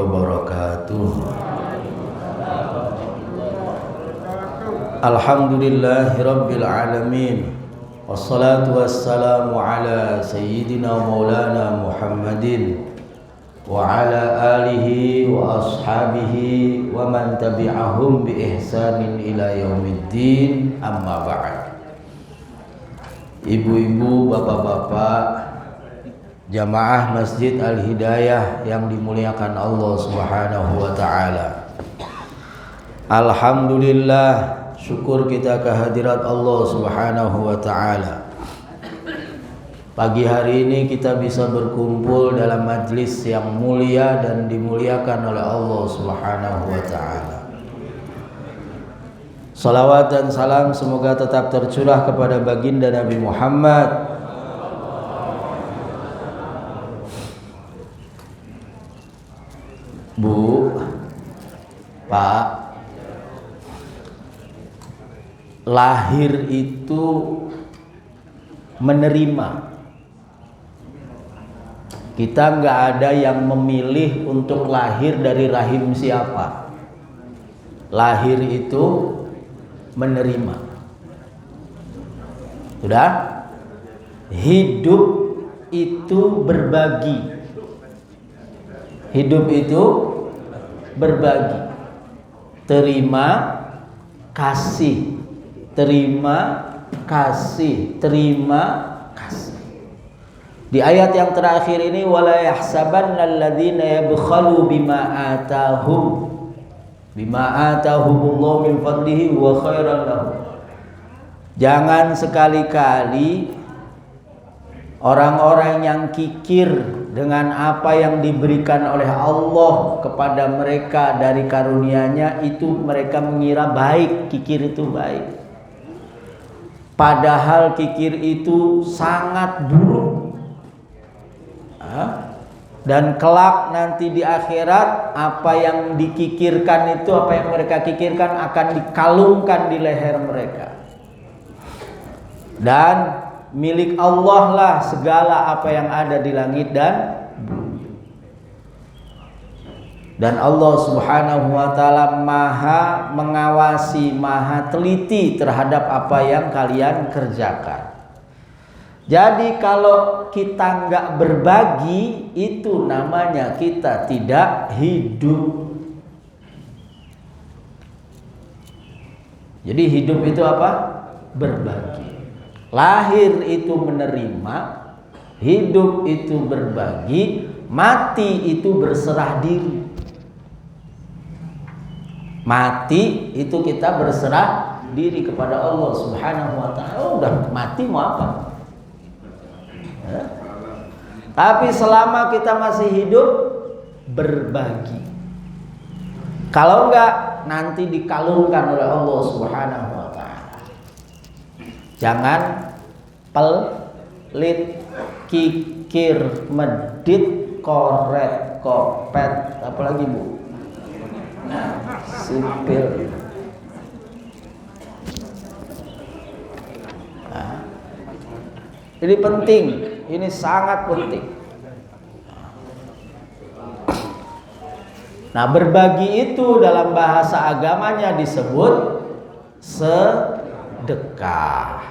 wabarakatuh. Alhamdulillahirabbil alamin. Wassalatu wassalamu ala sayyidina maulana Muhammadin wa ala alihi wa ashabihi wa man tabi'ahum bi ihsanin ila yaumiddin. Amma ba'd. Ibu-ibu, bapak-bapak, jamaah Masjid Al-Hidayah yang dimuliakan Allah Subhanahu wa taala. Alhamdulillah, syukur kita kehadirat Allah Subhanahu wa taala. Pagi hari ini kita bisa berkumpul dalam majlis yang mulia dan dimuliakan oleh Allah Subhanahu wa taala. Salawat dan salam semoga tetap tercurah kepada baginda Nabi Muhammad, Bu, Pak. Lahir itu menerima. Kita nggak ada yang memilih untuk lahir dari rahim siapa. Lahir itu menerima. Sudah? Hidup itu berbagi. Hidup itu berbagi. Terima kasih. Terima kasih. Terima kasih. Di ayat yang terakhir ini, wala yahsabannal ladzina yabkhalu bima atahumullahu min fadlihi wa khairan lahum. Jangan sekali-kali orang-orang yang kikir dengan apa yang diberikan oleh Allah kepada mereka dari karunia-Nya, itu mereka mengira baik, kikir itu baik. Padahal kikir itu sangat buruk. Dan kelak nanti di akhirat, apa yang dikikirkan itu, apa yang mereka kikirkan akan dikalungkan di leher mereka. Dan milik Allah lah segala apa yang ada di langit dan bumi. Dan Allah Subhanahu wa taala maha mengawasi, maha teliti terhadap apa yang kalian kerjakan. Jadi kalau kita nggak berbagi, itu namanya kita tidak hidup. Jadi hidup itu apa? Berbagi. Lahir itu menerima, hidup itu berbagi, mati itu berserah diri. Mati itu kita berserah diri kepada Allah Subhanahu wa taala. Oh, udah mati mau apa? Tapi selama kita masih hidup, berbagi. Kalau enggak, nanti dikalungkan oleh Allah Subhanahu wa taala. Jangan pelit, kikir, medit, koret, kopet, apalagi Bu? Sipil. Ini penting, ini sangat penting. Nah, berbagi itu dalam bahasa agamanya disebut sedekah.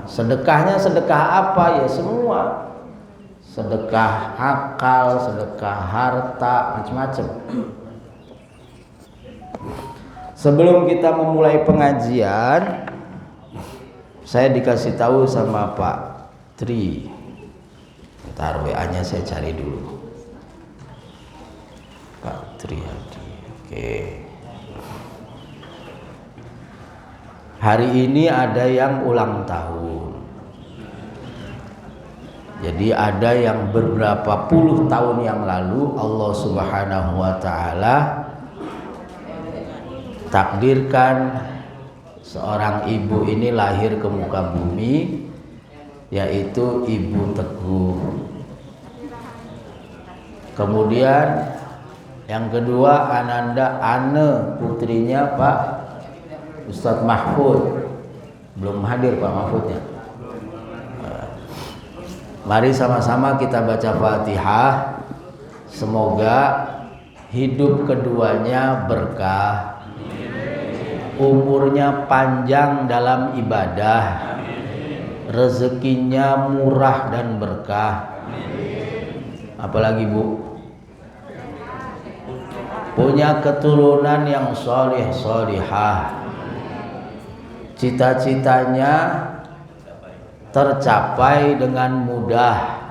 Sedekahnya sedekah apa? Ya semua. Sedekah akal, sedekah harta, macam-macam. Sebelum kita memulai pengajian, saya dikasih tahu sama Pak Tri. Ntar WA-nya saya cari dulu. Pak Tri Hadi. Oke. Hari ini ada yang ulang tahun. Jadi ada yang beberapa puluh tahun yang lalu Allah Subhanahu wa taala takdirkan seorang ibu ini lahir ke muka bumi, yaitu Ibu Teguh. Kemudian yang kedua Ananda Ane, putrinya Pak Ustadz Mahfud. Belum hadir Pak Mahfudnya. Mari sama-sama kita baca Fatihah Semoga hidup keduanya berkah, umurnya panjang dalam ibadah, rezekinya murah dan berkah. Apalagi Bu? Punya keturunan yang soleh solihah, cita-citanya tercapai dengan mudah.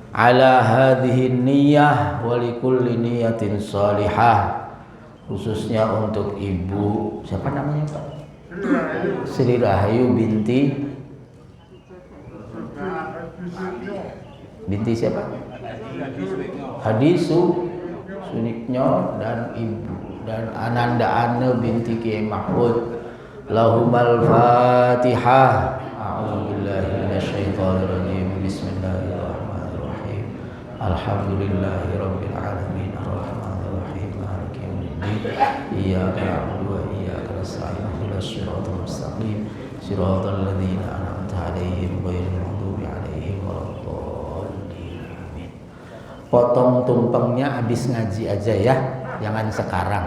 Ala hadhihi niyyah wa likulli niyatin solihah, khususnya untuk ibu, siapa namanya Pak? Sri Rahayu binti siapa? Hadisu Suniknyo dan ibu, dan Ananda Ane binti Kiai Mahmud. Lahumal Fatihah. A'udzubillahi minasyaitonir rajim. Bismillahirrahmanirrahim. Alhamdulillahirabbil alamin arrahmanir rahim maliki yaumiddin. Iyyaka na'budu wa iyyaka nasta'in ihdinas siratal mustaqim siratal ladzina an'amta 'alaihim ghairil maghdubi 'alaihim waladdallin. Amin. Potong tumpengnya habis ngaji aja ya, jangan sekarang.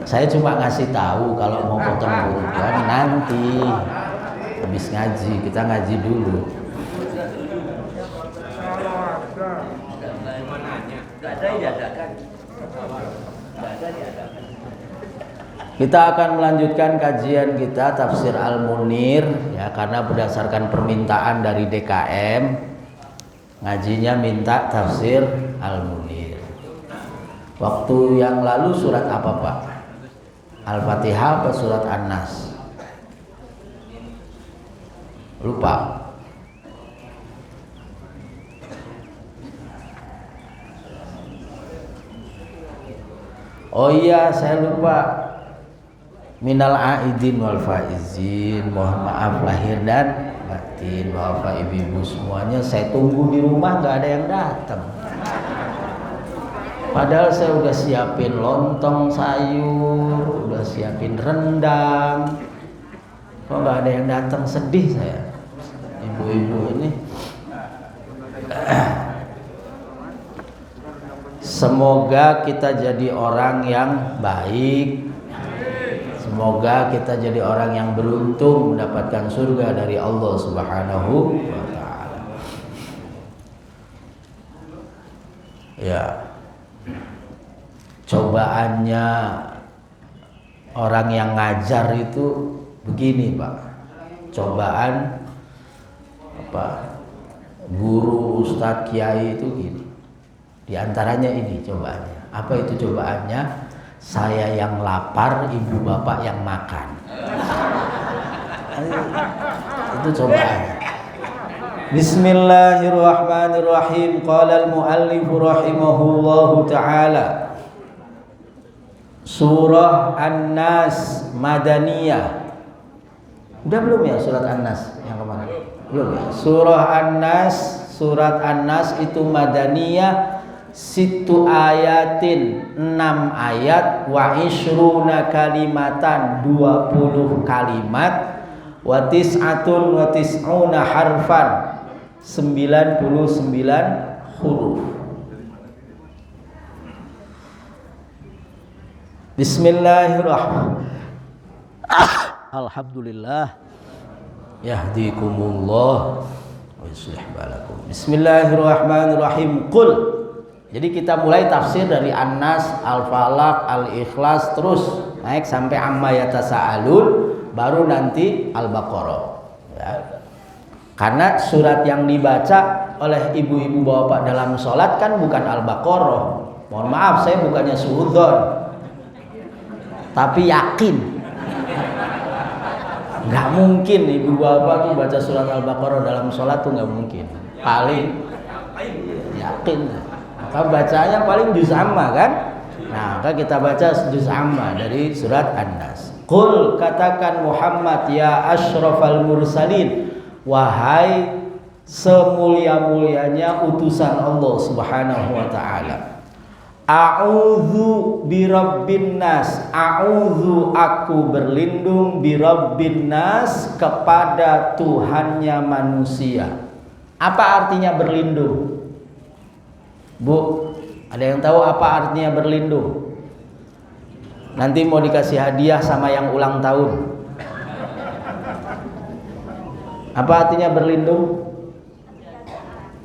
Saya cuma ngasih tahu kalau mau potong tumpeng nanti habis ngaji, kita ngaji dulu. Kita akan melanjutkan kajian kita Tafsir Al-Munir ya, karena berdasarkan permintaan dari DKM ngajinya minta Tafsir Al-Munir. Waktu yang lalu surat apa Pak? Al-Fatihah atau surat An-Nas? Lupa. Oh iya, saya lupa. Minal aidin wal faizin, mohon maaf lahir dan batin. Bapak ibu-ibu semuanya, saya tunggu di rumah nggak ada yang datang. Padahal saya udah siapin lontong sayur, udah siapin rendang. Kok nggak ada yang datang, sedih saya. Ibu-ibu ini. Semoga kita jadi orang yang baik. Semoga kita jadi orang yang beruntung mendapatkan surga dari Allah Subhanahu wa ta'ala. Ya. Cobaannya orang yang ngajar itu begini, Pak. Cobaan apa? Guru, ustadz, kiai itu gini. Di antaranya ini cobaannya. Apa itu cobaannya? Saya yang lapar, ibu bapak yang makan. Itu cobaannya. Bismillahirrahmanirrahim. Qala al-muallif rahimahullahu ta'ala. Surah An-Nas Madaniyah. Udah belum ya surat An-Nas yang kemarin? Belum ya. Surah An-Nas, surat An-Nas itu Madaniyah. Situ ayatin 6 ayat wa ishruna kalimatan 20 kalimat wa tis'atun wa tis'una harfan 99 huruf. Bismillahirrahmanirrahim. Alhamdulillah yahdikumullah wa yuslih balakum. Bismillahirrahmanirrahim. Qul. Jadi kita mulai tafsir dari An-Nas, Al-Falaq, Al-Ikhlas, terus naik sampai Amma Yatasa'alun, baru nanti Al-Baqarah ya. Karena surat yang dibaca oleh ibu-ibu bapak dalam sholat kan bukan Al-Baqarah. Mohon maaf, saya bukannya suudzon, tapi yakin. Nggak mungkin ibu bapak tuh baca surat Al-Baqarah dalam sholat tuh nggak mungkin. Paling yakin. Maka bacanya paling juz amma kan? Nah, maka kita baca juz amma dari surat An-Nas. Qul, katakan Muhammad, ya asyrafal mursalin, wahai semulia-mulianya utusan Allah Subhanahu wa ta'ala. A'udzu birabbin nas. A'udzu, aku berlindung, birabbin nas, kepada Tuhannya manusia. Apa artinya berlindung? Bu, ada yang tahu apa artinya berlindung? Nanti mau dikasih hadiah sama yang ulang tahun. Apa artinya berlindung?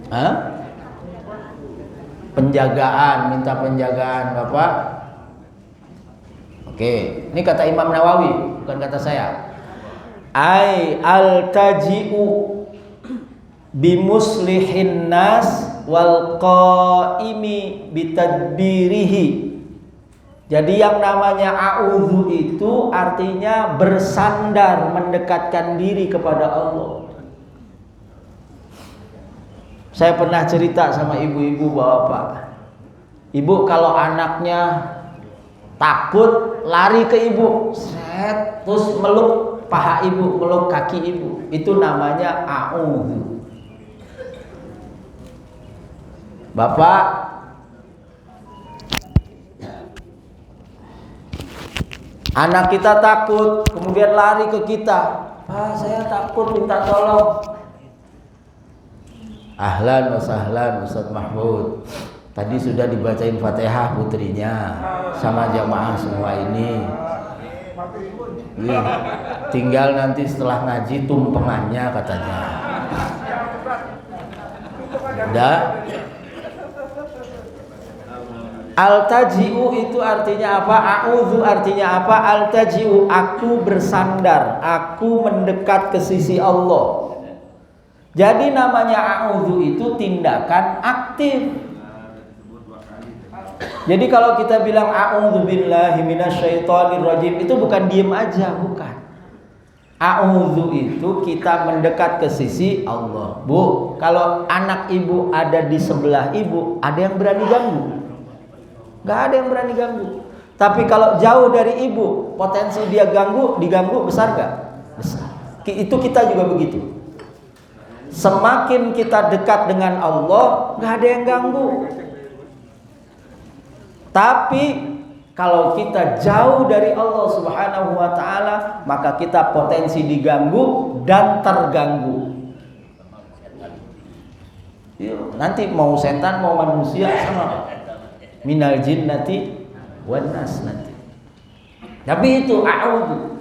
Hah? Penjagaan, minta penjagaan, Bapak. Oke, ini kata Imam Nawawi, bukan kata saya. Ai al-taji'u bimuslihin nas wal qaimi bitadbirihi. Jadi yang namanya a'udzu itu artinya bersandar, mendekatkan diri kepada Allah. Saya pernah cerita sama ibu-ibu bapak, ibu kalau anaknya takut lari ke ibu, terus meluk paha ibu, meluk kaki ibu, itu namanya a'udzu. Bapak, anak kita takut, kemudian lari ke kita, Pak saya takut, minta tolong. Ahlan wa sahlan Ustaz Mahmud. Tadi sudah dibacain Fatihah putrinya sama jamaah semua ini. Tinggal nanti setelah ngaji tumpengannya katanya. Udah. Al-taji'u itu artinya apa? A'udzu artinya apa? Al-taji'u, aku bersandar, aku mendekat ke sisi Allah. Jadi namanya a'udzu itu tindakan aktif. Jadi kalau kita bilang a'udzu billahi minasyaitonir rajim, itu bukan diem aja, bukan. A'udzu itu kita mendekat ke sisi Allah. Bu, kalau anak ibu ada di sebelah ibu, ada yang berani ganggu? Gak ada yang berani ganggu. Tapi kalau jauh dari ibu, potensi dia diganggu besar gak? Besar. Itu kita juga begitu. Semakin kita dekat dengan Allah, gak ada yang ganggu. Tapi kalau kita jauh dari Allah Subhanahu wa ta'ala, maka kita potensi diganggu dan terganggu. Nanti mau setan mau manusia sama, minal jinnati wan nas nanti. Tapi itu a'udzu.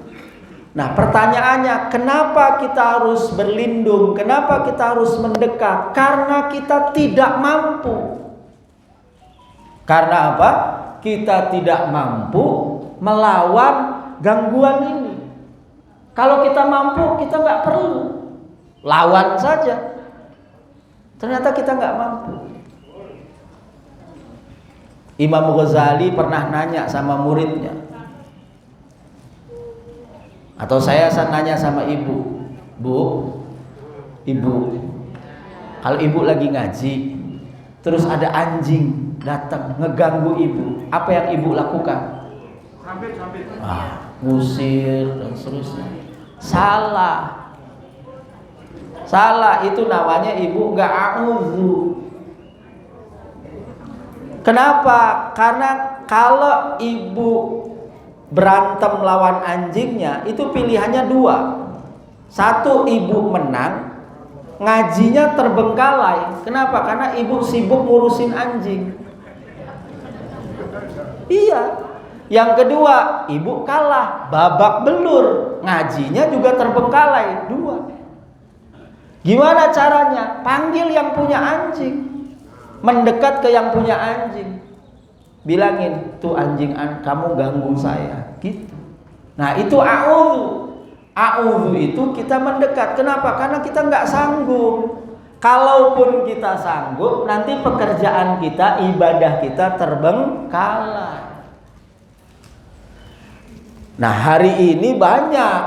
Nah pertanyaannya, kenapa kita harus berlindung? Kenapa kita harus mendekat? Karena kita tidak mampu. Karena apa? Kita tidak mampu melawan gangguan ini. Kalau kita mampu, kita nggak perlu lawan saja. Ternyata kita nggak mampu. Imam Ghazali pernah nanya sama muridnya, atau saya nanya sama ibu, ibu, kalau ibu lagi ngaji, terus ada anjing datang ngeganggu ibu, apa yang ibu lakukan? Ngusir dan seterusnya. Salah, itu namanya ibu nggak a'udzu. Kenapa? Karena kalau ibu berantem lawan anjingnya, itu pilihannya dua. Satu, ibu menang, ngajinya terbengkalai. Kenapa? Karena ibu sibuk ngurusin anjing. Iya. Yang kedua, ibu kalah, babak belur, ngajinya juga terbengkalai. Dua. Gimana caranya? Panggil yang punya anjing, mendekat ke yang punya anjing, bilangin, tuh anjing kamu ganggu saya, gitu. Nah itu a'udzu itu kita mendekat. Kenapa? Karena kita nggak sanggup. Kalaupun kita sanggup, nanti pekerjaan kita, ibadah kita terbengkalai. Nah hari ini banyak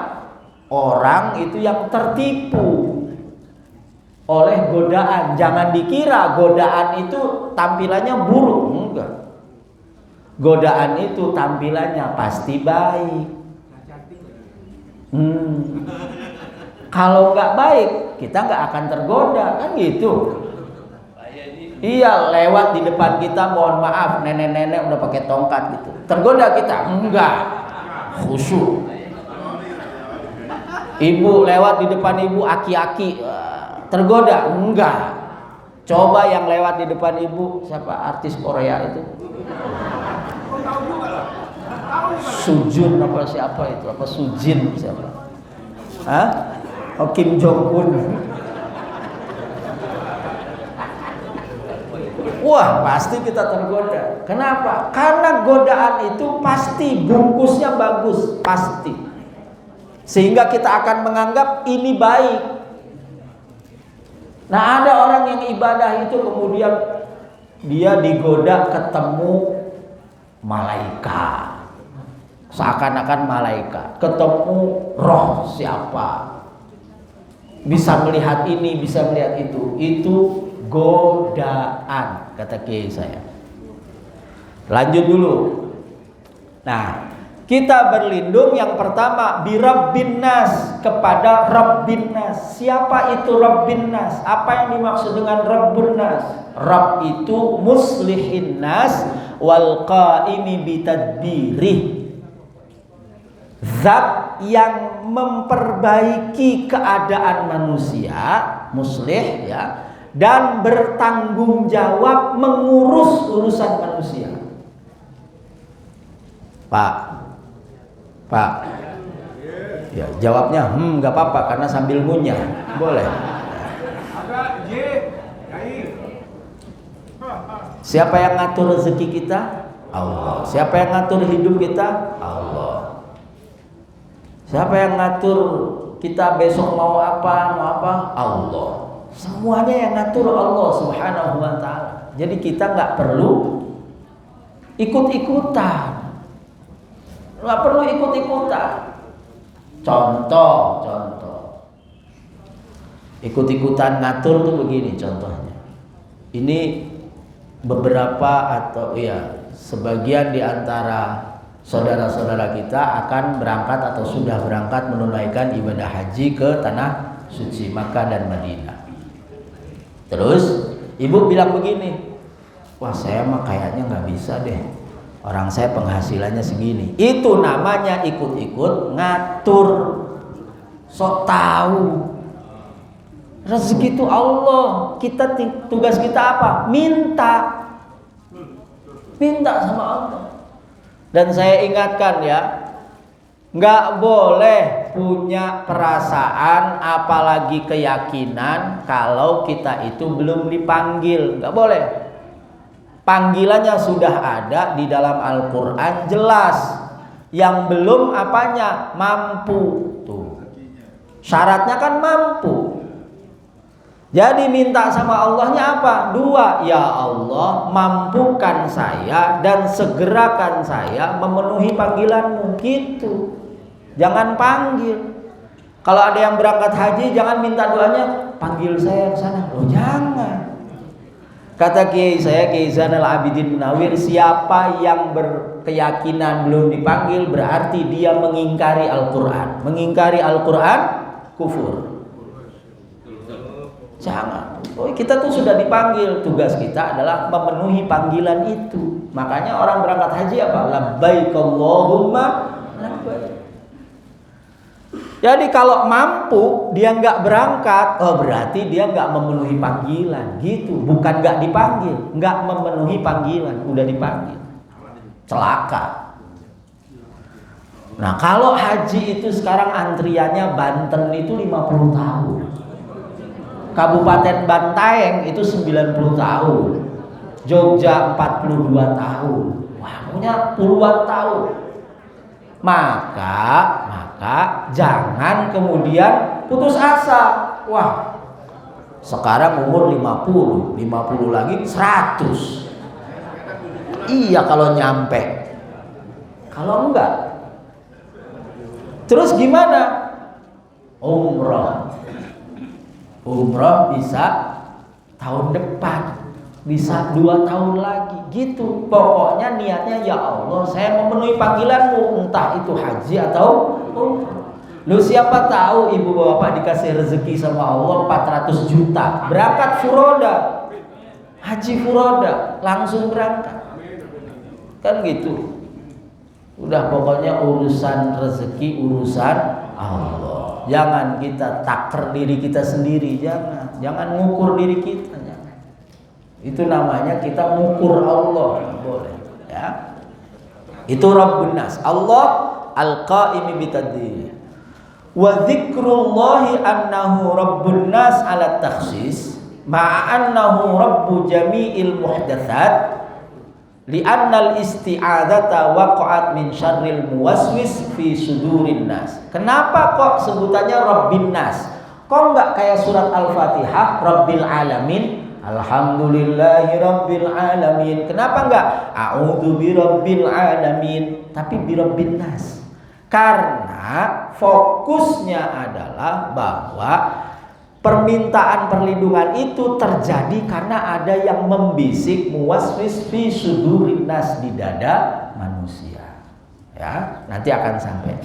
orang itu yang tertipu oleh godaan. Jangan dikira godaan itu tampilannya buruk, enggak. Godaan itu tampilannya pasti baik. Kalau nggak baik, kita nggak akan tergoda, kan gitu. Iya, lewat di depan kita, mohon maaf, nenek-nenek udah pakai tongkat gitu. Tergoda kita? Enggak. Khusyuk. Ibu lewat di depan ibu, aki-aki, tergoda? Enggak. Coba yang lewat di depan ibu, siapa artis Korea itu? Sujun apa siapa itu? Apa Sujin siapa? Hah? Oh, Kim Jong Un. Wah, pasti kita tergoda. Kenapa? Karena godaan itu pasti bungkusnya bagus, pasti. Sehingga kita akan menganggap ini baik. Nah, ada orang yang ibadah itu kemudian dia digoda ketemu malaikat. Seakan-akan malaikat. Ketemu roh siapa. Bisa melihat ini, bisa melihat itu. Itu godaan, kata kiai saya. Lanjut dulu. Nah, kita berlindung yang pertama birabbin nas, kepada Rabbin nas. Siapa itu Rabbin nas? Apa yang dimaksud dengan Rabbun nas? Rabb itu muslihin nas wal qaimi bitadbirih. Zat yang memperbaiki keadaan manusia, muslih ya, dan bertanggung jawab mengurus urusan manusia. Pak, ya jawabnya nggak apa-apa karena sambil ngunyah, boleh. Siapa yang ngatur rezeki kita? Allah. Siapa yang ngatur hidup kita? Allah. Siapa yang ngatur kita besok mau apa? Allah. Semuanya yang ngatur Allah Subhanahu wa ta'ala. Jadi kita nggak perlu ikut-ikutan. Nggak perlu ikut-ikutan. Contoh. Ikut-ikutan ngatur tuh begini contohnya. Ini beberapa atau ya sebagian di antara saudara-saudara kita akan berangkat atau sudah berangkat menunaikan ibadah haji ke tanah suci Makkah dan Madinah. Terus ibu bilang begini, wah saya mah kayaknya nggak bisa deh, orang saya penghasilannya segini. Itu namanya ikut-ikut ngatur, sok tahu. Rezeki itu Allah, kita tugas kita apa? Minta sama Allah. Dan saya ingatkan ya, nggak boleh punya perasaan apalagi keyakinan kalau kita itu belum dipanggil. Nggak boleh. Panggilannya sudah ada di dalam Al-Quran jelas. Yang belum apanya? Mampu. Tuh. Syaratnya kan mampu. Jadi minta sama Allahnya apa? Dua, ya Allah mampukan saya dan segerakan saya memenuhi panggilanmu. Gitu. Jangan panggil. Kalau ada yang berangkat haji jangan minta doanya panggil saya ke sana. Oh jangan. Kata kiai saya, Kiai Zainal Abidin Munawir, siapa yang berkeyakinan belum dipanggil berarti dia mengingkari Al-Quran. Mengingkari Al-Quran kufur. Jangan. Oh, kita tuh sudah dipanggil. Tugas kita adalah memenuhi panggilan itu. Makanya orang berangkat haji apa? Labbaik Allahumma labbaik. Jadi kalau mampu dia nggak berangkat, oh berarti dia nggak memenuhi panggilan. Gitu. Bukan nggak dipanggil, nggak memenuhi panggilan. Udah dipanggil. Celaka. Nah kalau haji itu sekarang antriannya Banten itu 50 tahun. Kabupaten Bantaeng itu 90 tahun. Jogja 42 tahun. Wah, punya puluhan tahun. Maka jangan kemudian putus asa. Wah, sekarang umur 50 lagi 100. Iya kalau nyampe. Kalau enggak, terus gimana? Umroh bisa tahun depan, bisa 2 tahun lagi, gitu. Pokoknya niatnya ya Allah, saya memenuhi panggilanmu, entah itu haji atau umroh. Lu siapa tahu ibu bapak dikasih rezeki sama Allah 400 juta, berangkat furoda. haji furoda, langsung berangkat. Kan gitu. Udah pokoknya urusan rezeki urusan Allah. Jangan kita taker diri kita sendiri, jangan ngukur diri kita, jangan. Itu namanya kita ngukur Allah, nggak boleh, ya. Itu Rabbun Nas, Allah al-qaimi bitadbir. Wa dzikrullahi annahu Rabbun Nas ala takhsis ma'annahu Rabbu jami'il muhdatsat li'annal isti'adzata waqa'at min syarril muwaswis fi sudurin nas. Kenapa kok sebutannya Rabbin Nas? Kok enggak kayak surat Al-Fatihah Rabbil Alamin, Alhamdulillahi Rabbil Alamin? Kenapa enggak A'udzu birabbil alamin, tapi birabbin nas? Karena fokusnya adalah bahwa permintaan perlindungan itu terjadi karena ada yang membisik muwaswis fi sudurin nas, di dada manusia. Ya, nanti akan sampai.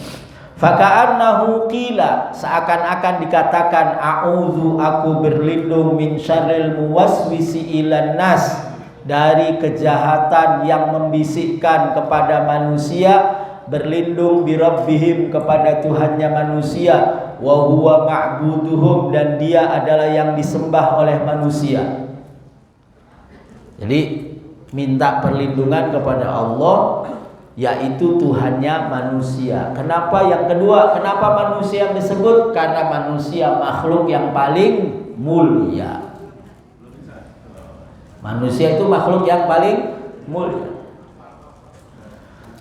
Faka'annahu qila, seakan-akan dikatakan a'udzu, aku berlindung min syarril muwaswisi ilan nas, dari kejahatan yang membisikkan kepada manusia, berlindung birabbihim, kepada Tuhannya manusia, wa huwa ma'buduhum, dan dia adalah yang disembah oleh manusia. Jadi minta perlindungan kepada Allah, yaitu Tuhannya manusia. Kenapa yang kedua? Kenapa manusia yang disebut? Karena manusia makhluk yang paling mulia. Manusia itu makhluk yang paling mulia.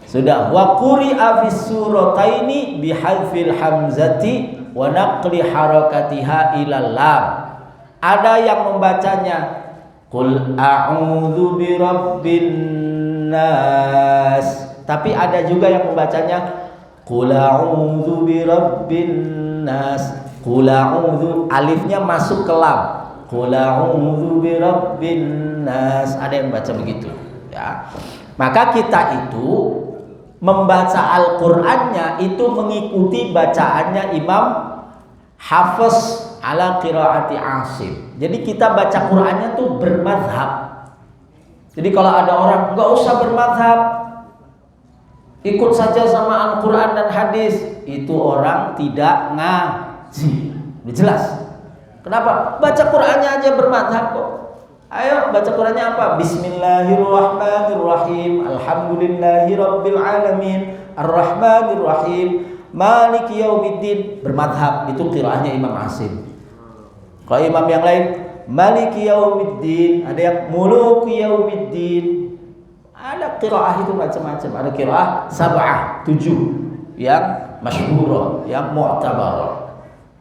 Sudah, wa quri'a fis surataini bihadfil hamzati wa naqli harakatiha ilal lam. Ada yang membacanya qul a'udzu birabbin nas, tapi ada juga yang membacanya qul a'udzu birabbin nas. Qul a'udzu, alifnya masuk ke lam. Qul a'udzu birabbin nas. Ada yang baca begitu, ya. Maka kita itu membaca Al-Qur'annya itu mengikuti bacaannya Imam Hafiz ala qiraati Asim. Jadi kita baca Qur'annya tuh bermadhab. Jadi kalau ada orang nggak usah bermadhab, ikut saja sama Al-Qur'an dan hadis, itu orang tidak ngaji. Udah jelas. Kenapa? Baca Qur'annya aja bermadhab kok. Ayo baca Qur'annya apa? Bismillahirrahmanirrahim, Alhamdulillahi Rabbil Alamin, Ar-Rahmanirrahim, Maliki Yaumiddin. Bermadhab, itu qiraahnya Imam Asim. Kalau imam yang lain Maliki Yaumiddin, ada yang Muluki Yaumiddin. Ada qiraah itu macam-macam. Ada qiraah sab'ah, 7 yang masyhurah, yang mu'tabarah.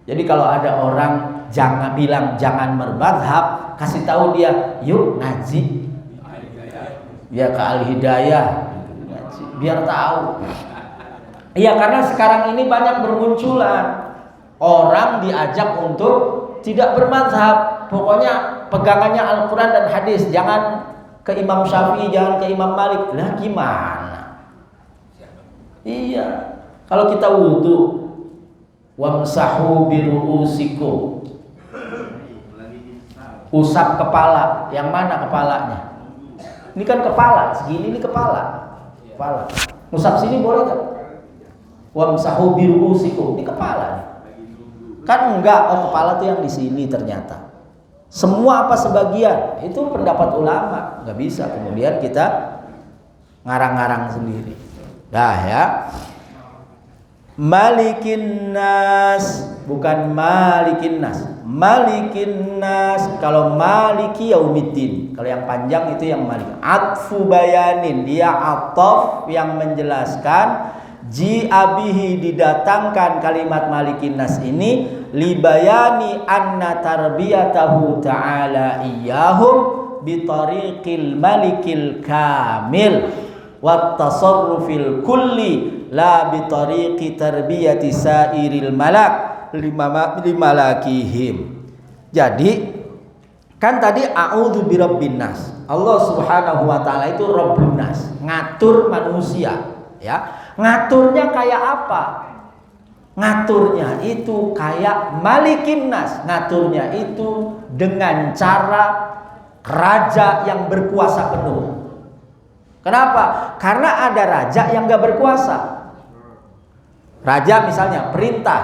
Jadi kalau ada orang jangan bilang jangan bermadhab, kasih tahu dia yuk ngaji, ya ke Al-Hidayah, biar tahu. Iya, karena sekarang ini banyak bermunculan orang diajak untuk tidak bermadhab, pokoknya pegangannya Al-Quran dan hadis, jangan ke Imam Syafi'i, jangan ke Imam Malik. Lah gimana? Iya, kalau kita wudu wamsahu biru'usikum, usap kepala, yang mana kepalanya? Ini kan kepala, segini ini kepala. Usap sini boleh kan? Wamsahu biru'usikum, ini kepala. Kan enggak, oh kepala tuh yang di sini ternyata. Semua apa sebagian, itu pendapat ulama, nggak bisa kemudian kita ngarang-ngarang sendiri. Dah ya. Malikin nas, bukan malikin nas. Malikin nas, kalau maliki yaumiddin, kalau yang panjang itu yang malik. Atfu bayanin, dia ataf yang menjelaskan. Ji'abihi, didatangkan kalimat malikin nas ini libayani anna tarbiyatahu ta'ala iyahum bitariqil malikil kamil wat tasarrufil kulli la bitariqi tarbiyati sairil malak limalakihim. Jadi kan tadi a'udzu birabbin nas, Allah Subhanahu wa taala itu Rabbun nas, ngatur manusia, ya. Ngaturnya kayak apa? Ngaturnya itu kayak malikin nas, ngaturnya itu dengan cara raja yang berkuasa penuh. Kenapa? Karena ada raja yang gak berkuasa. Raja misalnya perintah,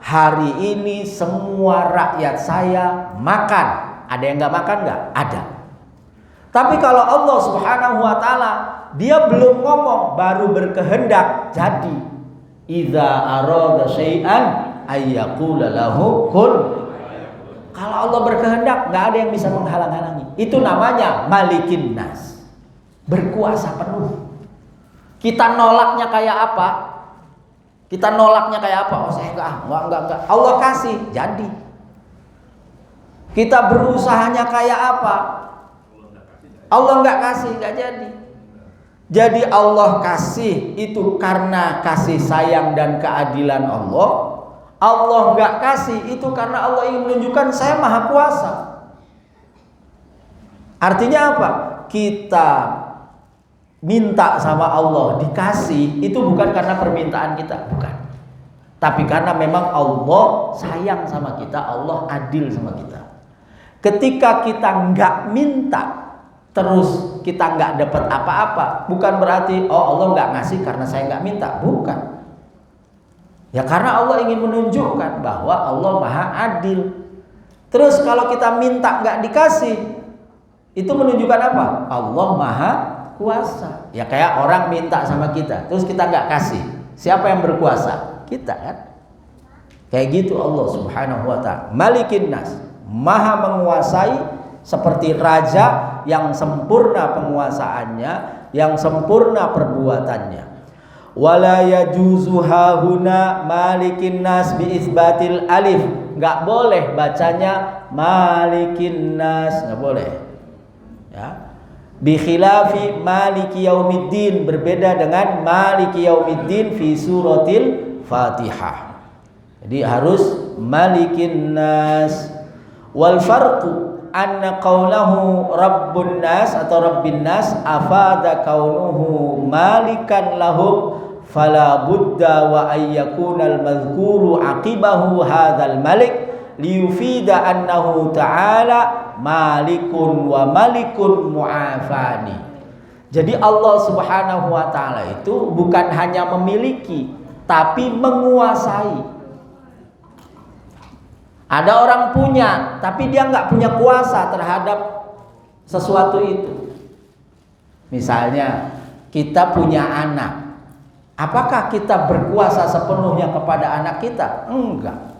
hari ini semua rakyat saya makan. Ada yang gak makan gak? Ada. Tapi kalau Allah Subhanahu wa ta'ala, dia belum ngomong, baru berkehendak jadi. Idza arada syai'an ayyaqula lahu kun. Kalau Allah berkehendak, nggak ada yang bisa menghalang-halangi. Itu namanya malikin nas, berkuasa penuh. Kita nolaknya kayak apa? Kita nolaknya kayak apa? Oh saya enggak. Allah kasih, jadi. Kita berusahanya kayak apa? Allah nggak kasih, nggak jadi. Jadi Allah kasih itu karena kasih sayang dan keadilan Allah. Allah nggak kasih itu karena Allah ingin menunjukkan saya maha kuasa. Artinya apa? Kita minta sama Allah dikasih itu bukan karena permintaan kita, bukan. Tapi karena memang Allah sayang sama kita, Allah adil sama kita. Ketika kita nggak minta, terus kita nggak dapat apa-apa, bukan berarti oh Allah nggak ngasih karena saya nggak minta, bukan. Ya karena Allah ingin menunjukkan bahwa Allah maha adil. Terus kalau kita minta nggak dikasih, itu menunjukkan apa? Allah maha kuasa. Ya kayak orang minta sama kita, terus kita nggak kasih, siapa yang berkuasa? Kita kan. Kayak gitu Allah Subhanahu wa ta'ala. Malikin nas, maha menguasai, seperti raja yang sempurna penguasaannya, yang sempurna perbuatannya. Wala yajuzu hahuna malikin nas bi isbatil alif. Enggak boleh bacanya malikin nas, enggak boleh. Ya. Bi khilafi maliki yaumiddin, berbeda dengan maliki yaumiddin fi suratil Fatihah. Jadi harus malikin nas. Wal farqu anna qawlahu rabbun nas atau rabbin nas afada kaunuhu malikan lahum fala budda wa ayyakunal madhkuru aqibahu hadzal malik liyufida annahu ta'ala malikun wa malikun mu'afani. Jadi Allah Subhanahu wa ta'ala itu bukan hanya memiliki tapi menguasai. Ada orang punya, tapi dia nggak punya kuasa terhadap sesuatu itu. Misalnya, kita punya anak. Apakah kita berkuasa sepenuhnya kepada anak kita? Enggak.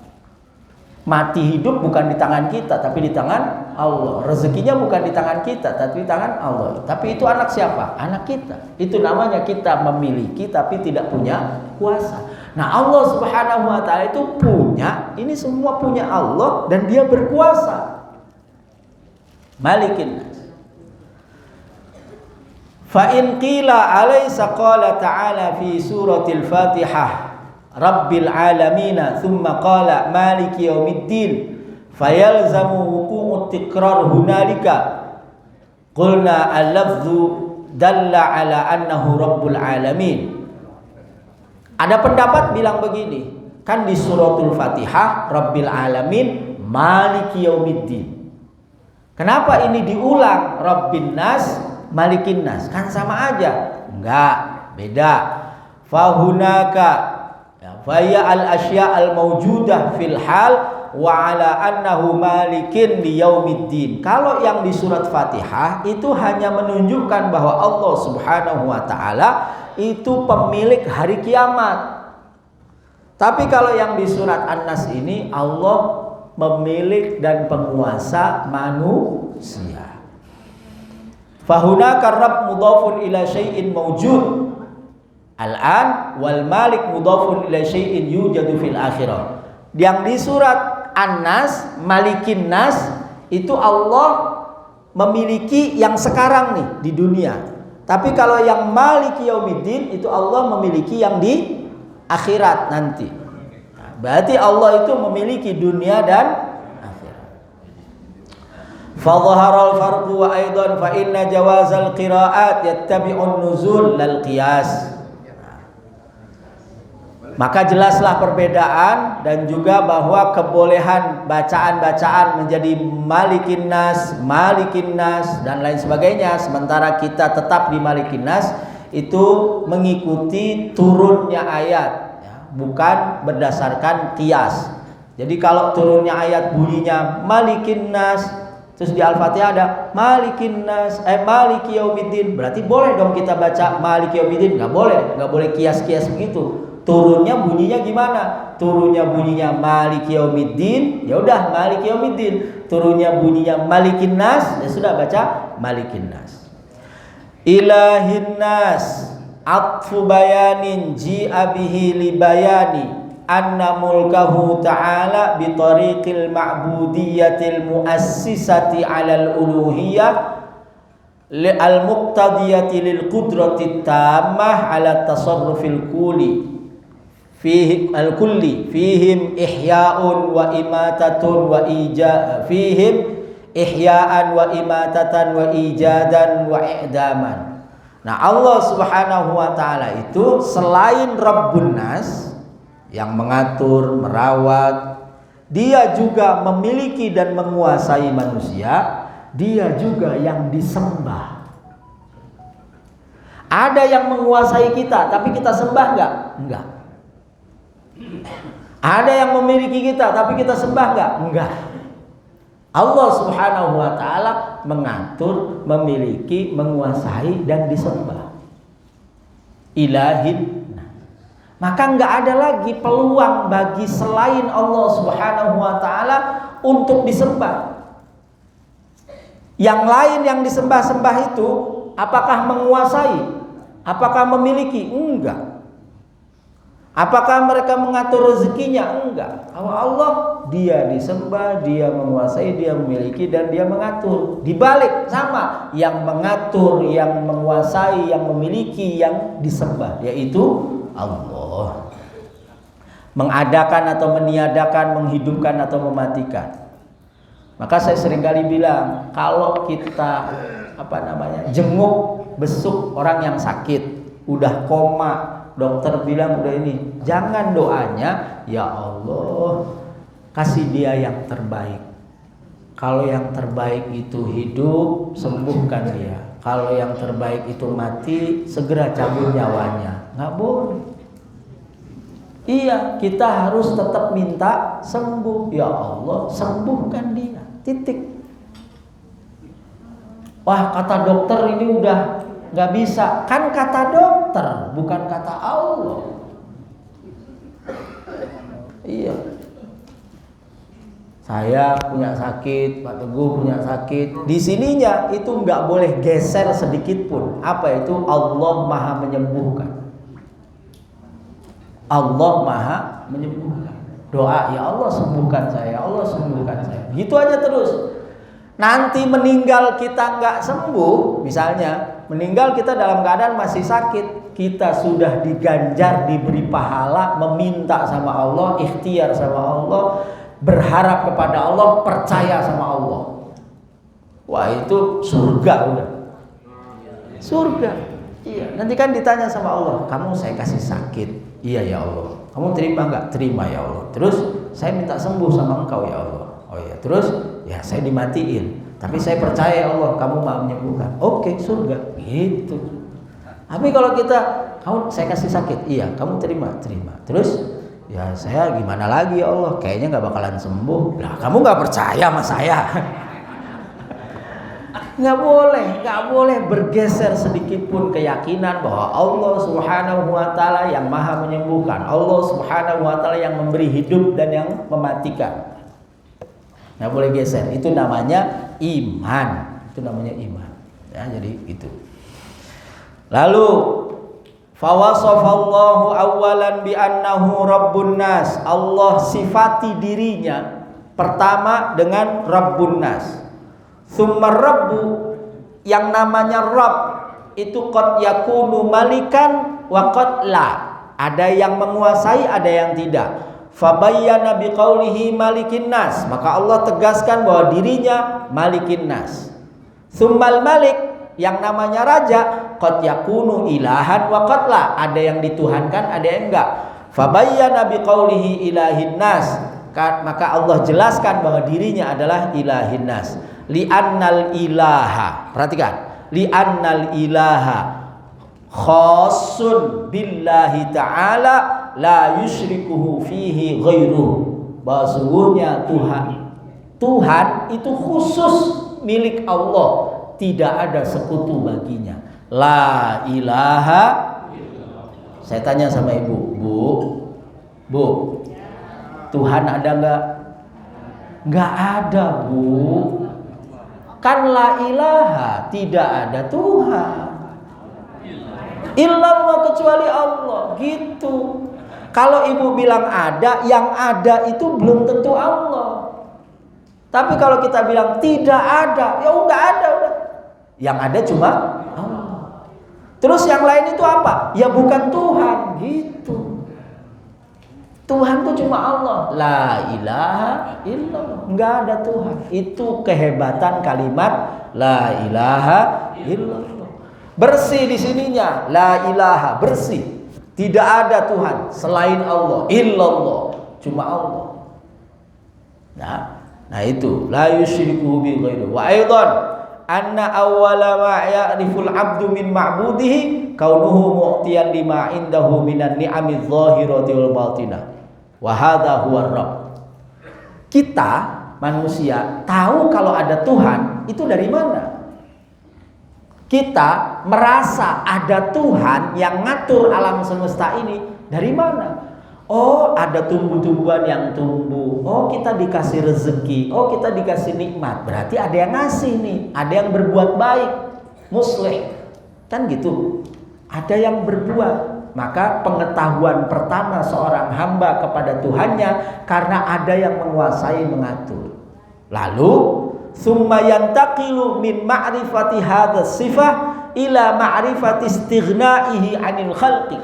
Mati hidup bukan di tangan kita, tapi di tangan Allah. Rezekinya bukan di tangan kita, tapi di tangan Allah. Tapi itu anak siapa? Anak kita. Itu namanya kita memiliki, tapi tidak punya kuasa. Nah Allah Subhanahu wa ta'ala itu punya, ini semua punya Allah dan dia berkuasa. Malikin nas. Fa in qila alaysa qala ta'ala fi suratil Fatihah Rabbil alamin thumma qala maliki yaumiddin fayalzamu wuqu'ut tikrar hunalika qulna al-lafdhu dalla ala annahu rabbul alamin. Ada pendapat bilang begini, kan di suratul Fatihah Rabbil alamin maliki yaumiddin. Kenapa ini diulang Rabbin nas malikin nas? Kan sama aja. Enggak, beda. Fahunaka faya al-asya al-mawjudah fil hal wa ala annahu malikin li yaumiddin. Kalau yang di surat Fatihah itu hanya menunjukkan bahwa Allah Subhanahu wa ta'ala itu pemilik hari kiamat. Tapi kalau yang di surat An-Nas ini Allah pemilik dan penguasa manusia. Fahunaka rabb mudhafun ila syai'in mawjud al-an wal malik mudhafun ila syai'in yujadu fil akhirah. Yang di surat An-Nas malikin nas itu Allah memiliki yang sekarang nih di dunia. Tapi kalau yang maliki yaumiddin itu Allah memiliki yang di akhirat nanti. Nah, berarti Allah itu memiliki dunia dan akhirat. Fa dhahara al-farqu wa aidan fa inna jawazal qira'at yattabi'un nuzul lal qiyas. Maka jelaslah perbedaan dan juga bahwa kebolehan bacaan-bacaan menjadi Malikin Nas dan lain sebagainya, sementara kita tetap di Malikin Nas, itu mengikuti turunnya ayat ya, bukan berdasarkan qiyas. Jadi kalau turunnya ayat bunyinya Malikin Nas, terus di Al-Fatihah ada Malikin Nas, Maliki Yaumiddin, berarti boleh dong kita baca Maliki Yaumiddin? Nggak boleh kias-kias begitu. Turunnya bunyinya gimana? Turunnya bunyinya Maliki Yaumiddin, ya udah Maliki Yaumiddin. Turunnya bunyinya Malikin Nas, ya sudah baca Malikin Nas. Ilahin Nas, atfu bayanin ji'a bihi li bayani anna mulkahu ta'ala bi tariqil ma'budiyatil muassisati 'alal uluhiyah al muqtadiyati lil qudratit tammah 'ala tasarrufil kulli fihim al kulli fihim ihya'un wa imatatun wa fihim ihya'an wa imatatan wa ijadan wa i'daman. Nah, Allah Subhanahu wa taala itu selain Rabbun Nas yang mengatur, merawat, dia juga memiliki dan menguasai manusia, dia juga yang disembah. Ada yang menguasai kita, tapi kita sembah enggak? Enggak. Ada yang memiliki kita, tapi kita sembah enggak? Enggak. Allah Subhanahu wa taala mengatur, memiliki, menguasai dan disembah. Ilahin. Maka nggak ada lagi peluang bagi selain Allah Subhanahu wa taala untuk disembah. Yang lain yang disembah-sembah itu apakah menguasai? Apakah memiliki? Enggak. Apakah mereka mengatur rezekinya? Enggak. Kalau Allah, dia disembah, dia menguasai, dia memiliki dan dia mengatur. Dibalik sama, yang mengatur, yang menguasai, yang memiliki, yang disembah, yaitu Allah. Mengadakan atau meniadakan, menghidupkan atau mematikan. Maka saya seringkali bilang, kalau kita jenguk, besuk orang yang sakit, udah koma, dokter bilang udah ini, jangan doanya, ya Allah kasih dia yang terbaik. Kalau yang terbaik itu hidup, sembuhkan dia. Kalau yang terbaik itu mati, segera cabut nyawanya. Nggak boleh. Iya, kita harus tetap minta sembuh. Ya Allah, sembuhkan dia. Titik. Wah, kata dokter ini udah nggak bisa. Kan kata dokter, bukan kata Allah. Iya. Saya punya sakit, Pak Teguh punya sakit. Di sininya itu nggak boleh geser sedikit pun. Apa itu? Allah Maha menyembuhkan. Allah Maha menyembuhkan. Doa, ya Allah sembuhkan saya, Allah sembuhkan saya. Gitu aja terus. Nanti meninggal kita nggak sembuh, misalnya meninggal kita dalam keadaan masih sakit, kita sudah diganjar, diberi pahala, meminta sama Allah, ikhtiar sama Allah, berharap kepada Allah, percaya sama Allah. Wah, itu surga udah. Surga. Iya, nanti kan ditanya sama Allah, kamu saya kasih sakit. Iya ya Allah. Kamu terima enggak? Terima ya Allah. Terus saya minta sembuh sama Engkau ya Allah. Oh iya. Terus ya saya dimatiin. Tapi saya percaya ya Allah, kamu mau menyembuhkan. Oke, surga. Gitu. Tapi kalau saya kasih sakit. Iya, kamu terima. Terus ya saya gimana lagi ya Allah? Kayaknya nggak bakalan sembuh. Lah, kamu nggak percaya sama saya? Nggak boleh bergeser sedikit pun keyakinan bahwa Allah Subhanahu wa taala yang Maha menyembuhkan, Allah Subhanahu wa taala yang memberi hidup dan yang mematikan. Nggak boleh geser. Itu namanya iman. Ya, jadi itu. Lalu fawasafallahu awwalan bi annahu rabbun nas. Allah sifati dirinya pertama dengan Rabbun Nas. Tsumma Rabbu, yang namanya Rabb itu qad yakunu malikan wa qad la. Ada yang menguasai, ada yang tidak. Fabayyana biqaulihi malikin nas, maka Allah tegaskan bahwa dirinya malikin nas. Tsummal malik, yang namanya raja, qad yakunu ilahan wa qad la. Ada yang dituhankan, ada yang enggak. Fabayyana biqaulihi ilahin nas, maka Allah jelaskan bahwa dirinya adalah ilahin nas. Li'annal ilaha, perhatikan, li'annal ilaha khassun billahi ta'ala la yusyrikuhu fihi ghairuhu. Bahwa sungguhnya Tuhan itu khusus milik Allah, tidak ada sekutu baginya. La ilaha. Saya tanya sama ibu, Bu, Tuhan ada nggak? Nggak ada, Bu. Kan la ilaha, tidak ada Tuhan. Illallah, kecuali Allah, gitu. Kalau ibu bilang ada, yang ada itu belum tentu Allah. Tapi kalau kita bilang tidak ada, ya udah ada, udah. Yang ada cuma Allah. Terus yang lain itu apa? Ya bukan Tuhan, gitu. Tuhan itu cuma Allah. La ilaha illallah. Enggak ada Tuhan. Itu kehebatan kalimat la ilaha illallah. Bersih di sininya. La ilaha, bersih. Tidak ada Tuhan selain Allah. Illallah, cuma Allah. Nah itu la yusyriku bi ghairu. Wa aidan anna awwala ma ya'riful 'abdu min ma'budihi kaunuhu mu'tiyan lima indahu minan ni'amiz zahirati wal batinah. Wa hadza huwa rabb. Kita manusia tahu kalau ada Tuhan itu dari mana? Kita merasa ada Tuhan yang ngatur alam semesta ini dari mana? Oh, ada tumbuh-tumbuhan yang tumbuh. Oh, kita dikasih rezeki. Oh, kita dikasih nikmat. Berarti ada yang ngasih nih. Ada yang berbuat baik. Muslih. Kan gitu. Ada yang berbuat. Maka pengetahuan pertama seorang hamba kepada Tuhannya karena ada yang menguasai, mengatur. Lalu summa yantaqilu min ma'rifati hadzal sifah ila ma'rifati istighnaihi 'anil khalqi.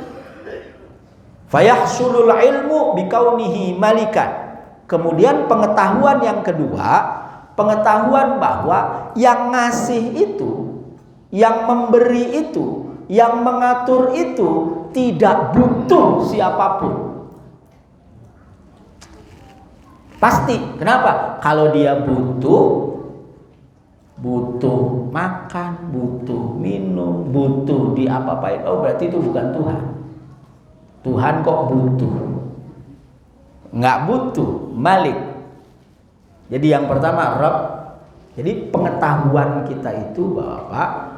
Fayahsulul ilmu bikaunihi malikan. Kemudian pengetahuan yang kedua, pengetahuan bahwa yang ngasih itu, yang memberi itu, yang mengatur itu tidak butuh siapapun. Pasti. Kenapa? Kalau dia butuh makan, butuh minum, butuh diapa-apain, oh berarti itu bukan Tuhan. Tuhan kok butuh? Nggak butuh, Malik. Jadi yang pertama Rabb. Jadi pengetahuan kita itu Bapak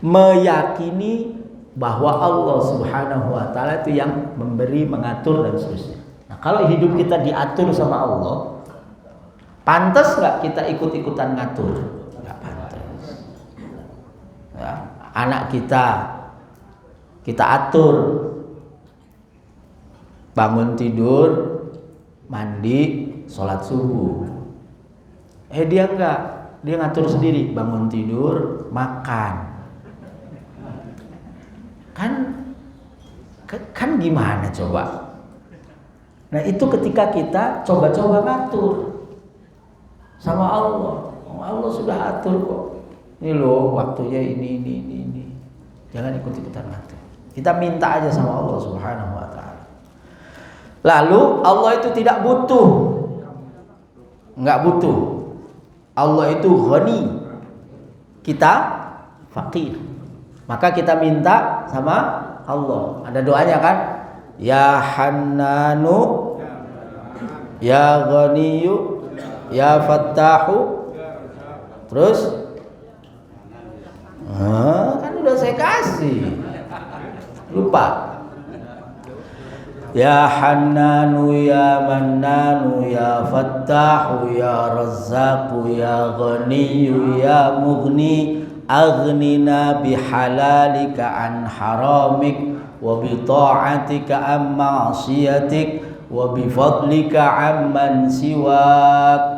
meyakini bahwa Allah Subhanahu wa taala itu yang memberi, mengatur dan seterusnya. Nah, kalau hidup kita diatur sama Allah, pantas nggak kita ikut-ikutan ngatur? Nggak pantas. Ya, anak kita atur, bangun tidur, mandi, sholat subuh. Dia enggak, dia ngatur sendiri, bangun tidur, makan. Kan gimana coba? Nah itu ketika kita coba-coba ngatur sama Allah. Allah sudah atur kok. Ini loh waktunya ini. Jangan ikut-ikutan ngatur. Kita minta aja sama Allah Subhanahu wa taala. Lalu Allah itu tidak butuh. Enggak butuh. Allah itu ghani. Kita fakir. Maka kita minta sama Allah. Ada doanya kan? Ya Hannanu, Ya Ghaniyu, Ya Fattahu. Terus kan udah saya kasih. Lupa. Ya Hannanu, Ya Mannanu, Ya Fattahu, Ya Razzaqu, Ya Ghaniyu, Ya Mughni, aghnina bihalalika an haramik wa bi ta'atika an ma'siyatik wa bi fadlika amman siwak.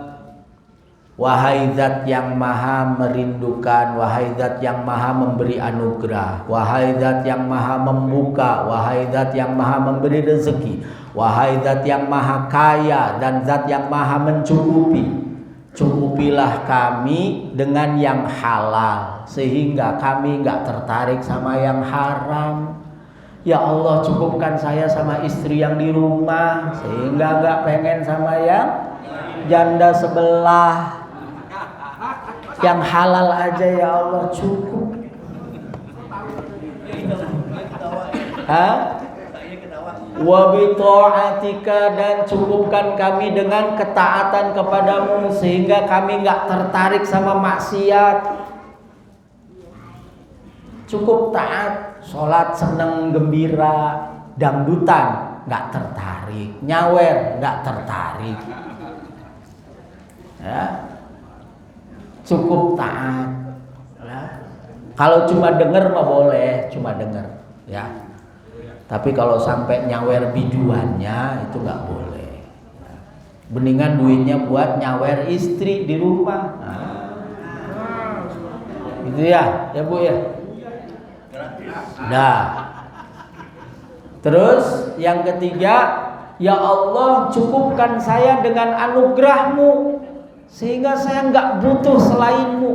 Wahai zat yang maha merindukan, wahai zat yang maha memberi anugerah, wahai zat yang maha membuka, wahai zat yang maha memberi rezeki, wahai zat yang maha kaya dan zat yang maha mencukupi, cukupilah kami dengan yang halal sehingga kami nggak tertarik sama yang haram. Ya Allah, cukupkan saya sama istri yang di rumah sehingga nggak pengen sama yang janda sebelah. Yang halal aja ya Allah cukup. Wa bi ta'atika, dan cukupkan kami dengan ketaatan kepadamu sehingga kami nggak tertarik sama maksiat. Cukup taat, sholat seneng gembira, dangdutan nggak tertarik, nyawer nggak tertarik, ya. Cukup taat, ya. Kalau cuma denger mah boleh, cuma denger, ya. Tapi kalau sampai nyawer biduannya itu nggak boleh. Mendingan duitnya buat nyawer istri di rumah, gitu ya, ya Bu ya. Nah, terus yang ketiga, ya Allah cukupkan saya dengan anugerahmu sehingga saya nggak butuh selainmu.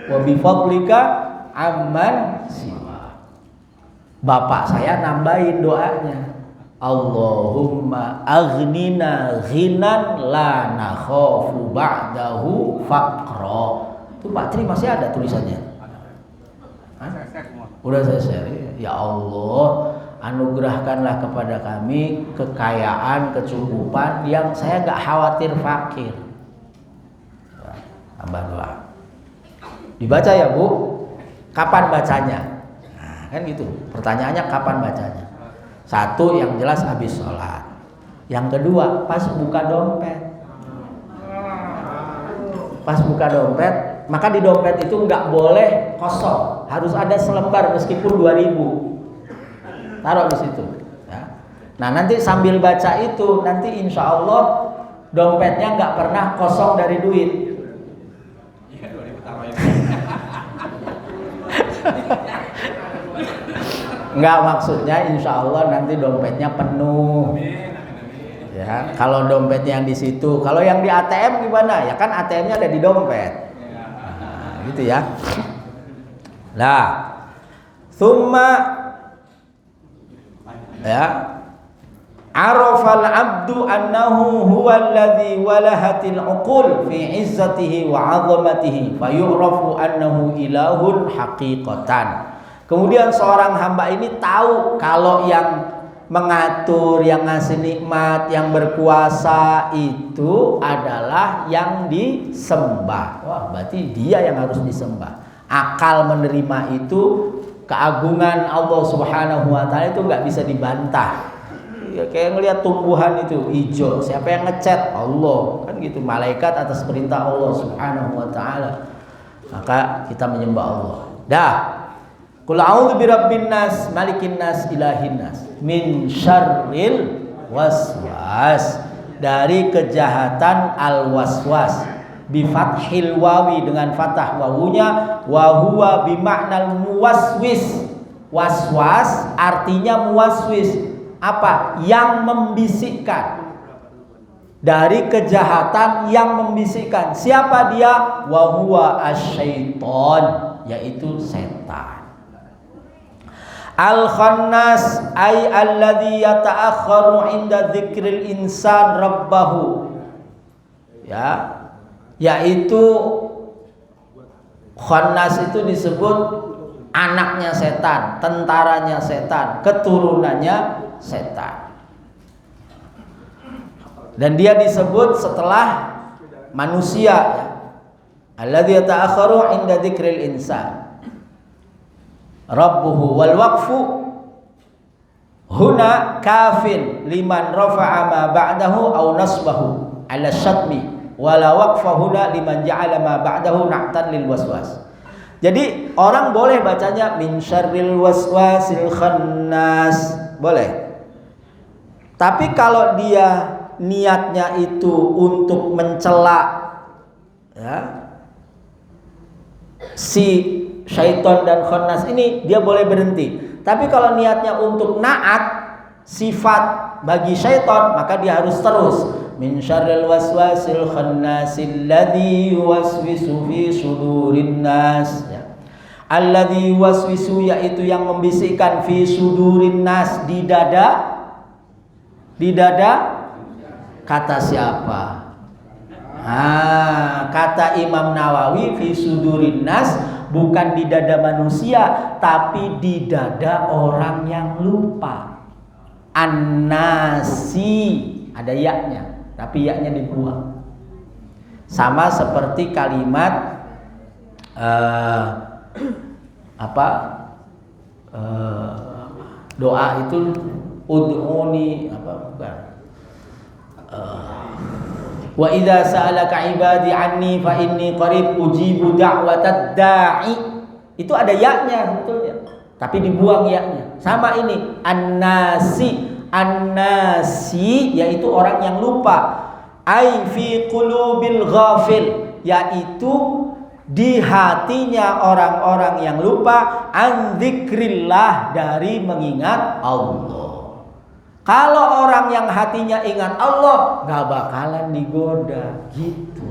Wa bi fadlika amman siwa. Bapak saya nambahin doanya, Allahumma aghnina ghinan la nakhafu ba'dahu faqra. Itu Pak Tri masih ada tulisannya? Udah saya share. Ya Allah, anugerahkanlah kepada kami kekayaan, kecukupan yang saya nggak khawatir fakir. Tambah doa. Dibaca ya Bu. Kapan bacanya? Nah, kan gitu. Pertanyaannya kapan bacanya? Satu, yang jelas habis sholat. Yang kedua, pas buka dompet. Pas buka dompet, maka di dompet itu nggak boleh kosong, harus ada selembar meskipun 2.000. Taruh di situ. Ya. Nah nanti sambil baca itu, nanti insya Allah dompetnya nggak pernah kosong dari duit. Nggak, maksudnya insya Allah nanti dompetnya penuh. Ya, kalau dompetnya yang di situ, kalau yang di ATM gimana? Ya kan ATM-nya ada di dompet. Gitu ya. Nah, thumma ya arafal abdu annahu huwa alladhi walahatil uqul fi izzatihi wa 'azamatihi fayu'rafu annahu ilahun haqiqatan. Kemudian seorang hamba ini tahu kalau yang mengatur, yang ngasih nikmat, yang berkuasa itu adalah yang disembah. Wah, berarti dia yang harus disembah. Akal menerima itu, keagungan Allah Subhanahu wa taala itu nggak bisa dibantah. Ya, kayak ngelihat tumbuhan itu hijau, siapa yang ngecat? Allah. Kan gitu, malaikat atas perintah Allah Subhanahu wa taala. Maka kita menyembah Allah. Dah. Qul a'udzu birabbin nas, malikin nas, ilahin nas, min syarril waswas, dari kejahatan al-waswas, bi fathil wawi, dengan fathah wawunya, wa huwa bi ma'nal muwaswis. Waswas artinya muwaswis, apa? Yang membisikkan. Dari kejahatan yang membisikkan. Siapa dia? Wa huwa asyaiton, yaitu setan. Al-khannas ay alladhi yata'akharu inda dzikril insan rabbahu, ya, yaitu khannas itu disebut anaknya setan, tentaranya setan, keturunannya setan, dan dia disebut setelah manusia. Alladzi yata'akharu inda dzikril insan rabbuhu, wal waqfu huna kafin liman rafa'a ma ba'dahu aw nasbahu ala syatmi, wala waqfa huna liman ja'ala ma ba'dahu na'tan lil waswas. Jadi orang boleh bacanya min syarril waswasil khannas, boleh. Tapi kalau dia niatnya itu untuk mencela, ya, si syaitan dan khannas ini, dia boleh berhenti. Tapi kalau niatnya untuk naat sifat bagi syaitan, maka dia harus terus min syarril waswasil khannasil ladzi yuwaswisu fi sudurin nas, ya. Alladzi waswisu, yaitu yang membisikkan fi sudurin nas, di dada kata siapa? Kata Imam Nawawi fi sudurin nas, bukan di dada manusia, tapi di dada orang yang lupa. An-nasi, ada yaknya, tapi yaknya dibuang. Sama seperti kalimat doa itu ud'uni wa idza sa'alaka ibadi anni fa inni qarib ujibu da'watad da'i. Itu ada yaknya sebetulnya, tapi dibuang yaknya. Sama ini an-nasi yaitu orang yang lupa. Ai fi qulubil ghafil, yaitu di hatinya orang-orang yang lupa, an dzikrillah, dari mengingat Allah. Kalau orang yang hatinya ingat Allah, gak bakalan digoda gitu.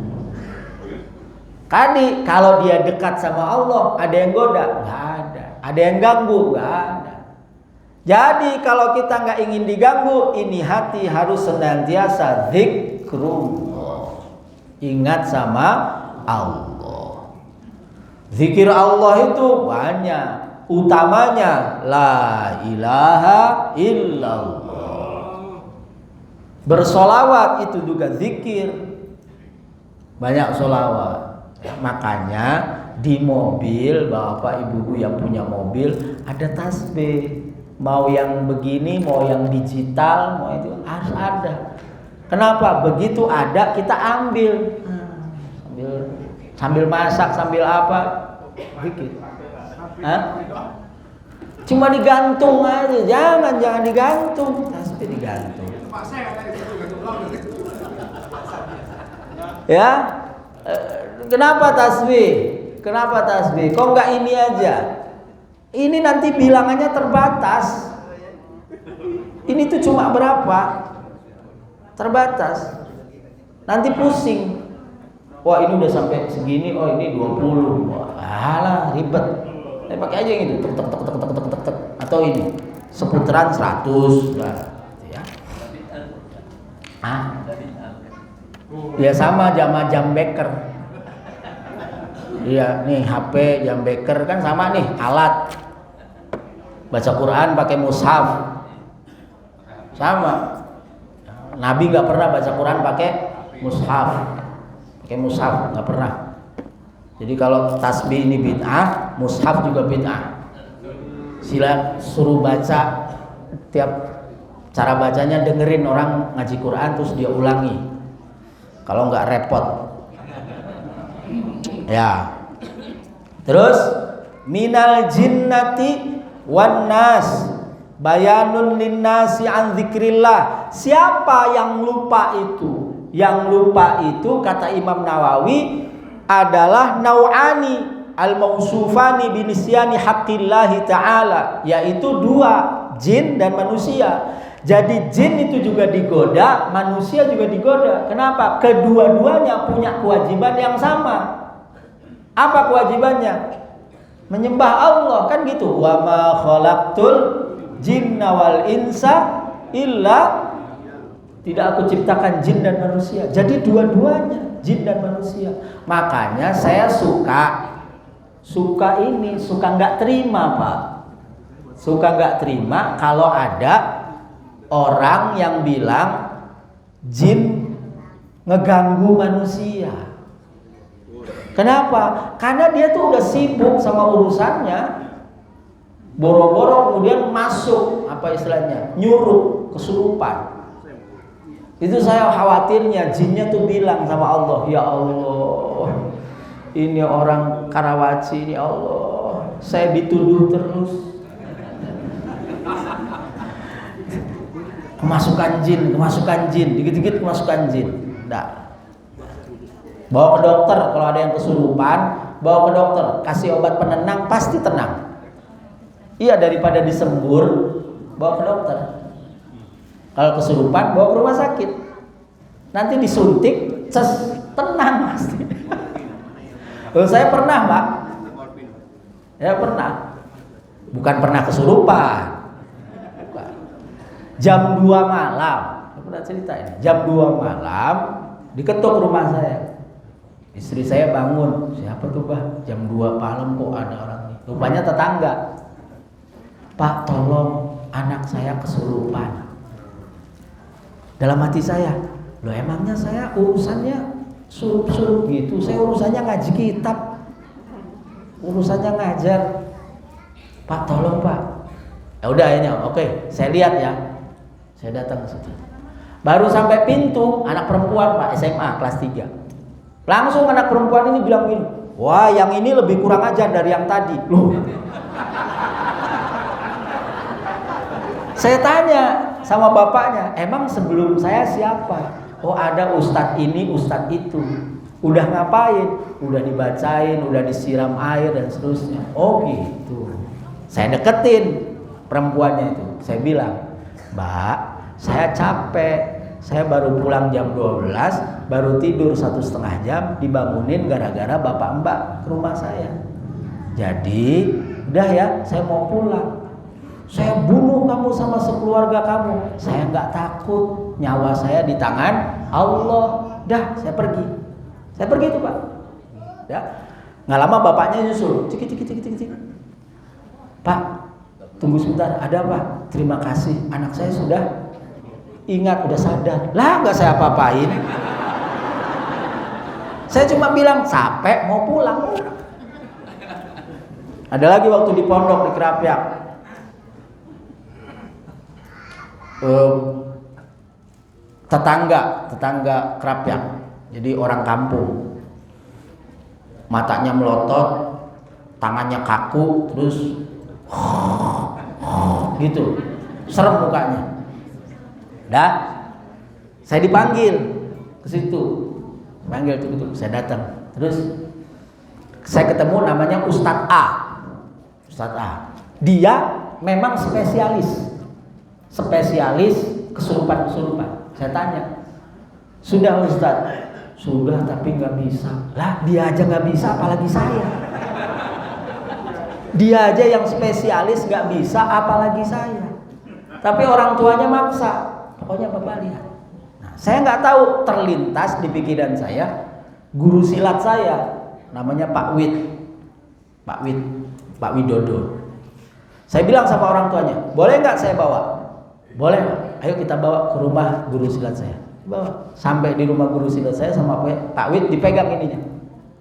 Kalau dia dekat sama Allah, ada yang goda? Gak ada. Ada yang ganggu? Gak ada. Jadi kalau kita gak ingin diganggu, ini hati harus senantiasa zikrullah, ingat sama Allah. Zikir Allah itu banyak, utamanya la ilaha illallah. Bersolawat itu juga zikir, banyak solawat. Makanya di mobil, bapak ibu yang punya mobil, ada tasbih. Mau yang begini, mau yang digital, mau itu harus ada. Kenapa? Begitu ada kita ambil, sambil masak, sambil apa, zikir. Cuma digantung aja, jangan digantung, tasbih digantung. Ya, kenapa tasbih? Kok nggak ini aja? Ini nanti bilangannya terbatas. Ini tuh cuma berapa? Terbatas. Nanti pusing. Wah, ini udah sampai segini, oh ini 20. Wah, alah, ribet. Pakai aja yang itu, tek. Atau ini, seputaran 100. Ya. Ya sama jam beker. Iya, nih HP jam beker kan sama nih, alat. Baca Quran pakai mushaf. Sama. Nabi nggak pernah baca Quran pakai mushaf. Nggak pernah. Jadi kalau tasbih ini bid'ah, mushaf juga bid'ah. Sila suruh baca, tiap cara bacanya dengerin orang ngaji Quran terus dia ulangi. Kalau nggak repot. Ya. Terus minal jinnati wan nas bayanun linnasi an dzikrillah. Siapa yang lupa itu? Yang lupa itu kata Imam Nawawi adalah nau'ani al-mausufani binisyani haqqillahi ta'ala, yaitu dua, jin dan manusia. Jadi jin itu juga digoda, manusia juga digoda. Kenapa? Kedua-duanya punya kewajiban yang sama. Apa kewajibannya? Menyembah Allah, kan gitu. Wa ma khalaqtul jinna wal insa illa, tidak aku ciptakan jin dan manusia. Jadi dua-duanya, jin dan manusia. Makanya saya suka nggak terima, Pak. Suka nggak terima kalau ada orang yang bilang jin ngeganggu manusia. Kenapa? Karena dia tuh udah sibuk sama urusannya, boro-boro kemudian masuk, apa istilahnya, nyuruh, kesurupan. Itu saya khawatirnya jinnya tuh bilang sama Allah, ya Allah, ini orang Karawaci, ini Allah, saya dituduh terus. Kemasukan jin, dikit-dikit kemasukan jin. Nah, bawa ke dokter kalau ada yang kesurupan, bawa ke dokter, kasih obat penenang, pasti tenang. Iya, daripada disembur, bawa ke dokter. Kalau kesurupan, bawa ke rumah sakit. Nanti disuntik, tenang pasti. Saya pernah, Pak. Ya pernah. Bukan pernah kesurupan. Bukan. Jam 2 malam. Saya pernah cerita ini. Jam 2 malam diketuk rumah saya. Istri saya bangun. Siapa tuh, Bah? Jam 2 malam kok ada orang ini. Rupanya tetangga. Pak, tolong anak saya kesurupan. Dalam hati saya, loh emangnya saya urusannya surup-surup gitu. Saya urusannya ngaji kitab, urusannya ngajar. Pak, tolong Pak. Ya udah ini, oke, saya lihat ya. Saya datang ke situ. Baru sampai pintu, anak perempuan Pak, SMA kelas 3. Langsung anak perempuan ini bilang gini, wah yang ini lebih kurang ajar dari yang tadi. Loh. Saya tanya sama bapaknya, emang sebelum saya siapa? Oh ada ustadz ini, ustadz itu. Udah ngapain? Udah dibacain, udah disiram air dan seterusnya. Oh gitu. Saya deketin perempuannya itu. Saya bilang, Mbak, saya capek. Saya baru pulang jam 12, baru tidur 1,5 jam, dibangunin gara-gara bapak mbak ke rumah saya. Jadi, udah ya, saya mau pulang. Saya bunuh kamu sama sekeluarga kamu. Saya nggak takut, nyawa saya di tangan Allah. Dah, saya pergi. Saya pergi tuh Pak. Ya, nggak lama bapaknya nyusul. Cik. Pak, tunggu sebentar. Ada Pak? Terima kasih. Anak saya sudah ingat, udah sadar. Lah, nggak saya apa-apain. Saya cuma bilang capek, mau pulang. Ada lagi waktu di pondok di Kerapiak. tetangga Kerapiak, jadi orang kampung, matanya melotot, tangannya kaku, terus gitu, serem mukanya. Dah, saya dipanggil ke situ, panggil tuh, saya datang, terus saya ketemu namanya Ustadz A. Ustadz A, dia memang spesialis kesurupan. Saya tanya, sudah Ustadz? Sudah, tapi nggak bisa. Lah dia aja nggak bisa, apalagi saya. Dia aja yang spesialis nggak bisa, apalagi saya. Tapi orang tuanya maksa, pokoknya Bapak lihat. Nah, saya nggak tahu, terlintas di pikiran saya, guru silat saya namanya Pak Widodo. Saya bilang sama orang tuanya, boleh nggak saya bawa? Boleh Pak, ayo kita bawa ke rumah guru silat saya. Bawa. Sampai di rumah guru silat saya sama Pak Wid, dipegang ininya.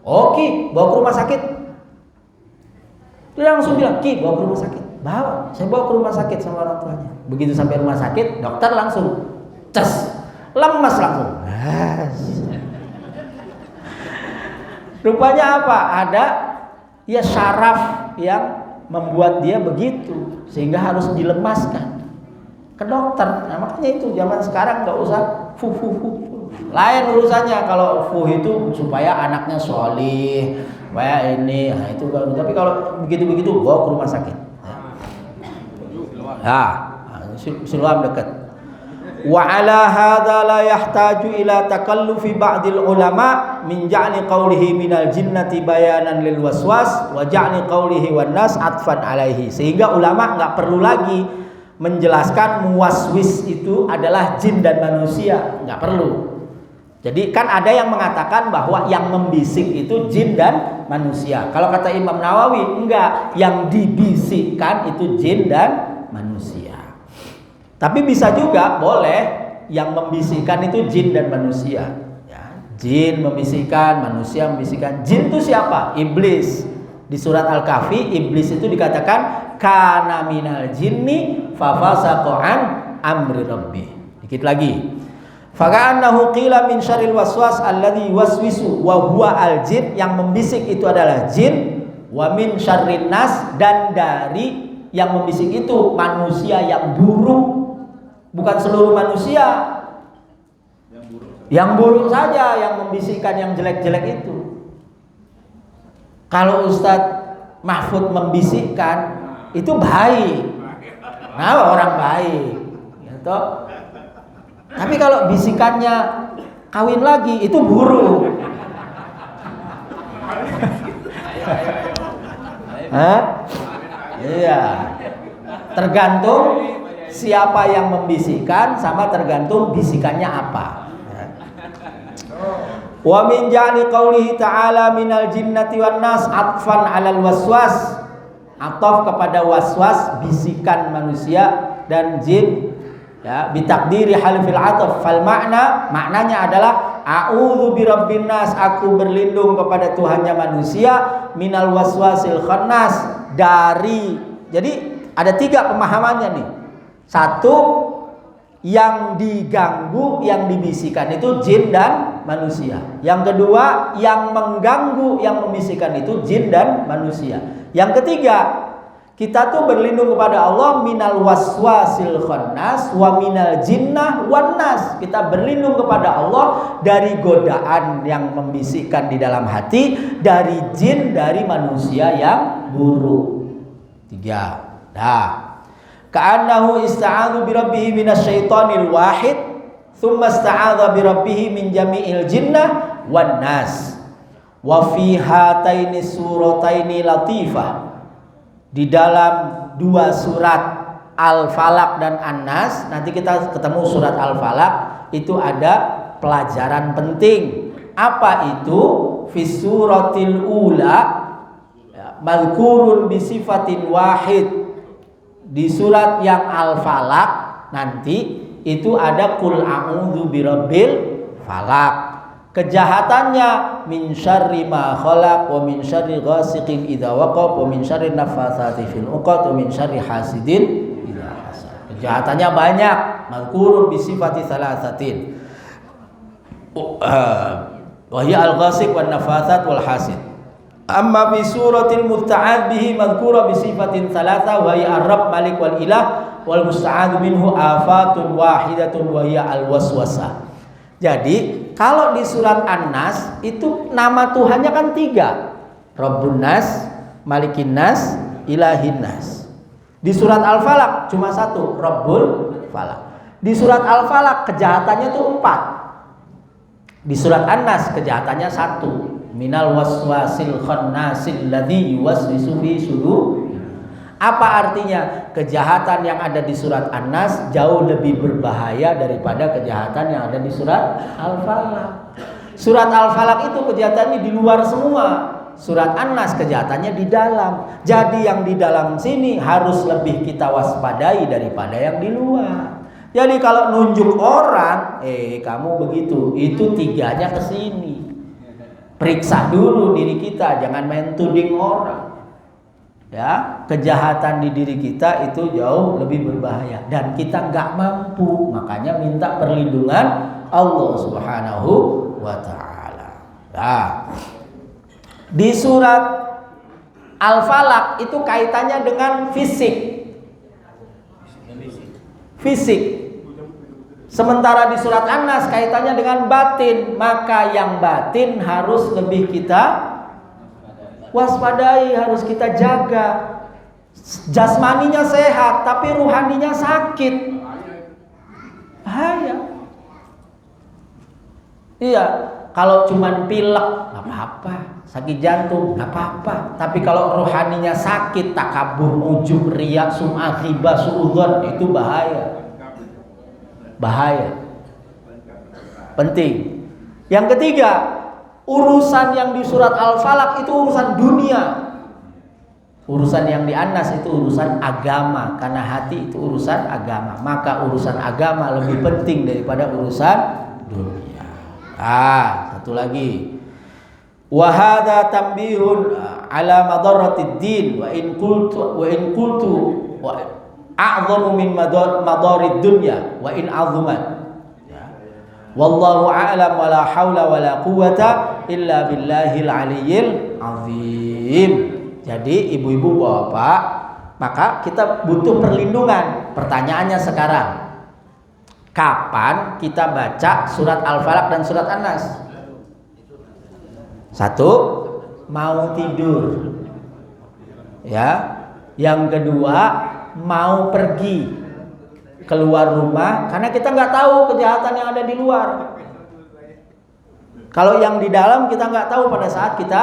Oke, bawa ke rumah sakit. Dia langsung bilang, Ki, bawa ke rumah sakit. Bawa, saya bawa ke rumah sakit sama orang tuanya. Begitu sampai rumah sakit, dokter langsung ces, lemas langsung. Rupanya apa? Ada ya syaraf yang membuat dia begitu, sehingga harus dilemaskan ke dokter. Nah, makanya itu zaman sekarang nggak usah fuh. Lain urusannya kalau fuh itu supaya anaknya sholih, supaya ini, nah itu baru. Tapi kalau begitu bawa ke rumah sakit. Siluam dekat. Wa ala hadza la yahtaju ila takallufi ba'dil ulama min ja'li qawlihi minal jinnati bayanan lil waswas wa ja'li qawlihi wan nas atfan alaihi. Sehingga ulama nggak perlu lagi menjelaskan muwaswis itu adalah jin dan manusia, nggak perlu. Jadi kan ada yang mengatakan bahwa yang membisik itu jin dan manusia. Kalau kata Imam Nawawi, enggak, yang dibisikkan itu jin dan manusia. Tapi bisa juga boleh yang membisikkan itu jin dan manusia. Ya, jin membisikkan, manusia membisikkan. Jin itu siapa? Iblis. Di surat Al-Kahfi, iblis itu dikatakan kana minal jinni fafasaqa an amri rabbi. Dikit lagi. Faka'annahu qila min syarril waswas alladhi waswisu wa huwa al-jin, yang membisik itu adalah jin, wa min syarrin nas, dan dari yang membisik itu manusia yang buruk. Bukan seluruh manusia. Yang buruk saja yang membisikkan yang jelek-jelek itu. Kalau Ustadz Mahfud membisikkan itu baik. Nah, orang baik. Gitu. Tapi kalau bisikannya kawin lagi itu buruk. Hah? Iya. Tergantung siapa yang membisikkan sama tergantung bisikannya apa. Wa min ja'li qaulihi ta'ala minal jinnati wan nas atfan 'alal waswas. Ataf kepada waswas, bisikan manusia dan jin, ya, bitakdiri halfil ataf. Fal maknanya adalah a'udzu birabbin nas, aku berlindung kepada Tuhannya manusia, minal waswasil khannas, dari. Jadi ada 3 pemahamannya nih. 1, yang diganggu, yang dibisikkan itu jin dan manusia. Yang kedua, yang mengganggu, yang membisikkan itu jin dan manusia. Yang ketiga, kita tuh berlindung kepada Allah minal waswasil khannas wa minal jinnah wan nas. Kita berlindung kepada Allah dari godaan yang membisikkan di dalam hati, dari jin, dari manusia yang buruk. 3. Dah. Ka'annahu ista'adhu birabbihi minasyaitonil wahid thumma ista'adha birabbihi min jami'il jinnah wan nas. Wa fi hataini surataini latifah. Di dalam 2 surat Al-Falaq dan An-Nas, nanti kita ketemu surat Al-Falaq, itu ada pelajaran penting. Apa itu? Fi suratil ula madhkurun bisifatin wahid. Di surat yang Al-Falaq nanti itu ada qul a'udzu birabbil falaq. Kejahatannya min syarri ma khalaq wa min syarri ghasiqin idza waqab wa min syarri naffatsati fil 'uqad wa min syarri hasidin idza hasad. Kejahatannya banyak, mazkurun bi sifati thalathatin. Wa hiya al-ghasiq wan naffatsat wal hasid. Amma fi suratil musta'ad bihi madhkura bi sifatin thalatha wa hiya ar-rabb malik wal ilah wal musta'ad minhu afatun wahidatun wa hiya al-waswasah. Jadi kalau di surat An-Nas itu nama Tuhannya kan 3. Rabbun Nas, Malikin Nas, Ilahin Nas. Di surat Al-Falaq cuma 1, Rabbul Falaq. Di surat Al-Falaq kejahatannya tuh 4. Di surat An-Nas kejahatannya 1. Minal waswasil khannasil ladzi yuwaswisu fi sudur. Apa artinya? Kejahatan yang ada di surat An-Nas jauh lebih berbahaya daripada kejahatan yang ada di surat Al-Falaq. Surat Al-Falaq itu kejahatannya di luar semua. Surat An-Nas kejahatannya di dalam. Jadi yang di dalam sini harus lebih kita waspadai daripada yang di luar. Jadi kalau nunjuk orang, kamu begitu, itu 3-nya ke sini. Periksa dulu diri kita, jangan main tuding orang. Ya, kejahatan di diri kita itu jauh lebih berbahaya dan kita nggak mampu, makanya minta perlindungan Allah Subhanahu wa taala. Nah, di surat Al-Falaq itu kaitannya dengan fisik. Fisik. Sementara di surat An-Nas kaitannya dengan batin, maka yang batin harus lebih kita waspadai, harus kita jaga. Jasmaninya sehat, tapi ruhaninya sakit. Bahaya. Iya, kalau cuman pilek nggak apa-apa, sakit jantung nggak apa-apa. Tapi kalau rohaninya sakit, takabur, ujub, riya, sum'ah, ghibah, suudzon, itu bahaya. Bahaya. Penting. Yang ketiga, urusan yang di surat Al-Falaq itu urusan dunia. Urusan yang di An-Nas itu urusan agama, karena hati itu urusan agama. Maka urusan agama lebih penting daripada urusan dunia. Satu lagi. Wa hadza tanbihun ala madarratid din wa in qultu a'zamu min madarid dunya wa in 'azumat. Wallahu a'lam wa la haula wa la quwwata illa billahil aliyyil azim. Jadi ibu-ibu bapak, maka kita butuh perlindungan. Pertanyaannya sekarang, kapan kita baca surat Al-Falaq dan surat An-Nas? 1, mau tidur. Ya. Yang kedua, mau pergi keluar rumah karena kita nggak tahu kejahatan yang ada di luar. Kalau yang di dalam kita nggak tahu pada saat kita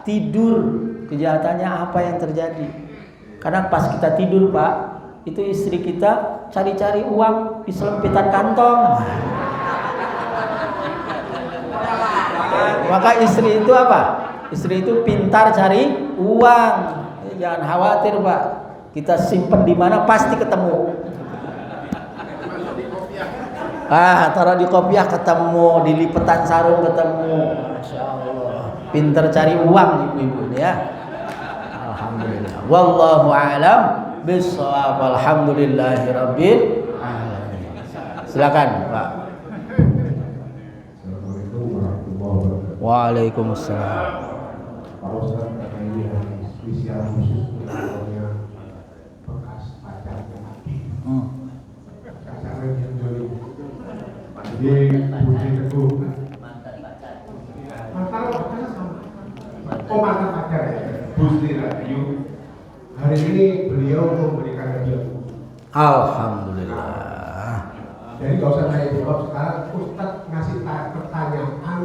tidur kejahatannya apa yang terjadi. Karena pas kita tidur Pak, itu istri kita cari-cari uang di selempitan kantong. Maka istri itu apa? Istri itu pintar cari uang. Jangan khawatir Pak, kita simpen di mana pasti ketemu. Taruh di kopiah ketemu, di lipetan sarung ketemu. Masya Allah, pinter cari uang ibu-ibu ya. Alhamdulillah. Wallahu a'lam bishawab. Alhamdulillahirabbil alamin. Silakan Pak. Waalaikumsalam. Pak Ustaz, ini spesial khusus untuk bekas pacarnya Nabi. Pacarnya yang joli. Jadi Budi Teguh. Mantan pacarnya sama. Oh mantan pacar ya. Gusti Rahayu. Hari ini beliau memberikan hadiah. Alhamdulillah. Jadi gak usah saya jawab sekarang. Ustaz ngasih pertanyaan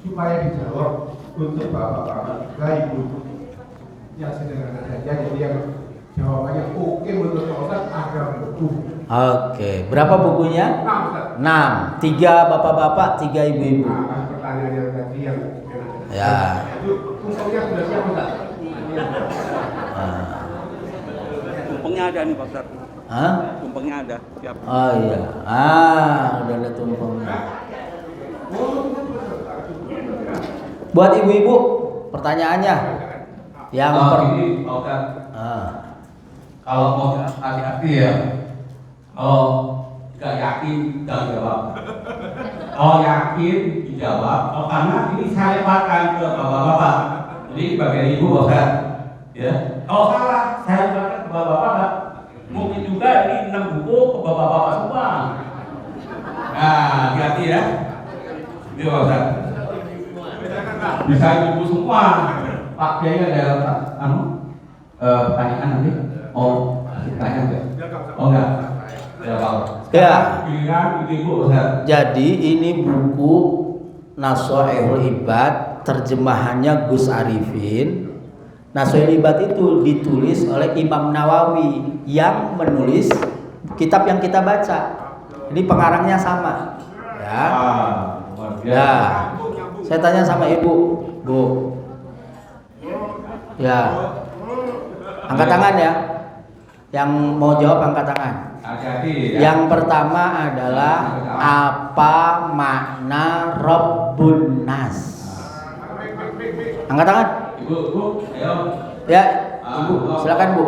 supaya dijawab untuk bapak-bapak ibu yang sederhana saja. Jadi yang jawabannya oke menurut Pak Ustaz ada buku. Oke, berapa bukunya? 6. 3 bapak-bapak, 3 ibu-ibu. Nah, pertanyaan yang tadi yang ya. Itu tumpengnya sudah siap Ustaz? Tumpengnya ada nih Pak Ustaz. Hah? Tumpengnya ada, siap. Oh iya. Udah ada tumpengnya. Buat ibu-ibu, pertanyaannya yang ini Pak Ustaz. Kalau mau hati-hati ya. Kalau nggak yakin jangan jawab. Kalau yakin dijawab. Oh, karena ini saya lemparkan ke bapak-bapak. Jadi bagian ibu Pak Ustaz. Ya. Kalau salah saya lemparkan ke bapak-bapak. Mungkin juga ini 6 buku ke bapak-bapak semua. Nah, hati-hati ya. Ini Pak Ustaz. Bisa ibu semua. Pak Kiai ada pertanyaan nanti. Oh, pertanyaan enggak? Oh enggak. Ya. Jadi ini buku Nasha'ihul Ibad, terjemahannya Gus Arifin. Nasha'ihul Ibad itu ditulis oleh Imam Nawawi yang menulis kitab yang kita baca. Jadi pengarangnya sama. Ya. Ya. Saya tanya sama ibu, Bu. Ya. Angkat tangan ya. Yang mau jawab angkat tangan. Hati-hati ya. Yang pertama adalah apa makna Rabbun Nas? Angkat tangan. Ibu, ayo. Ya, Ibu, silakan Bu.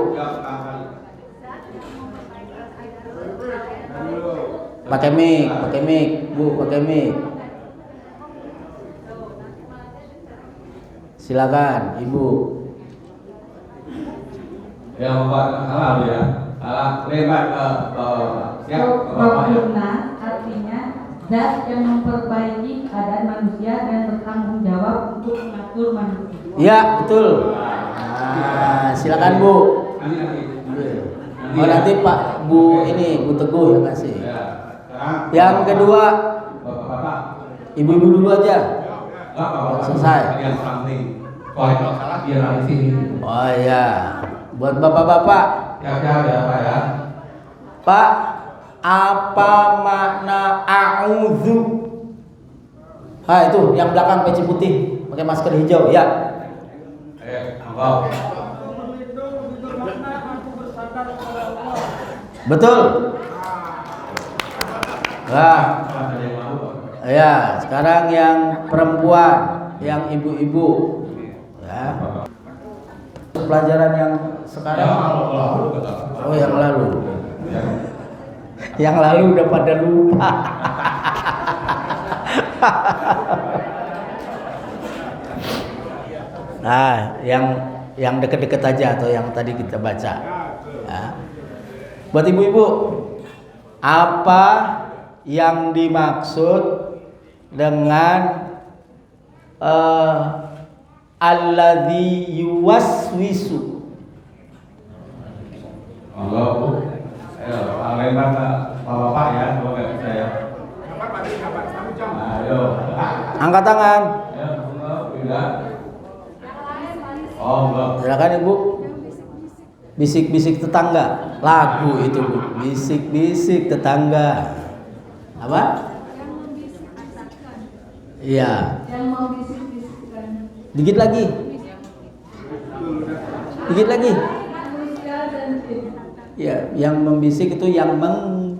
Pakai mic, Bu, pakai mic. Silakan, Ibu. Ya, Bapak salah ya. Salah lebar ke siap. Rabbuna artinya zat yang memperbaiki keadaan manusia dan bertanggung jawab untuk mengatur manusia. Ya, betul. Silakan Bu. Nanti Pak Bu ini Bu Teguh yang kasih. Yang kedua, Bapak. ibu-ibu dulu aja. Selesai. Yang penting. Kalau salah biar di sini. Oh iya. Buat bapak-bapak. Ya, Pak ya. Pak, apa makna a'udzu? Itu yang belakang peci putih, pakai masker hijau, ya. Betul. Nah, ya, sekarang yang perempuan, yang ibu-ibu, ya. Pelajaran yang sekarang. Oh, yang lalu. Yang lalu udah pada lupa. Nah, yang deket-deket aja atau yang tadi kita baca. Ya. Buat ibu-ibu, apa yang dimaksud dengan alladzi yuwaswisu? Allah, Bu. Lebar ke Bapak ya, kalau nggak bisa ya. Ayo. Angkat tangan. Ya, enggak. Oh, enggak. Silakan Ibu. Bisik-bisik tetangga. Lagu itu Bu. Bisik-bisik tetangga. Apa? Iya. Yang mau bisik-bisikkan. Dikit lagi. Dikit lagi. Manusia dan jin. Ya, yang membisik itu yang menggoda.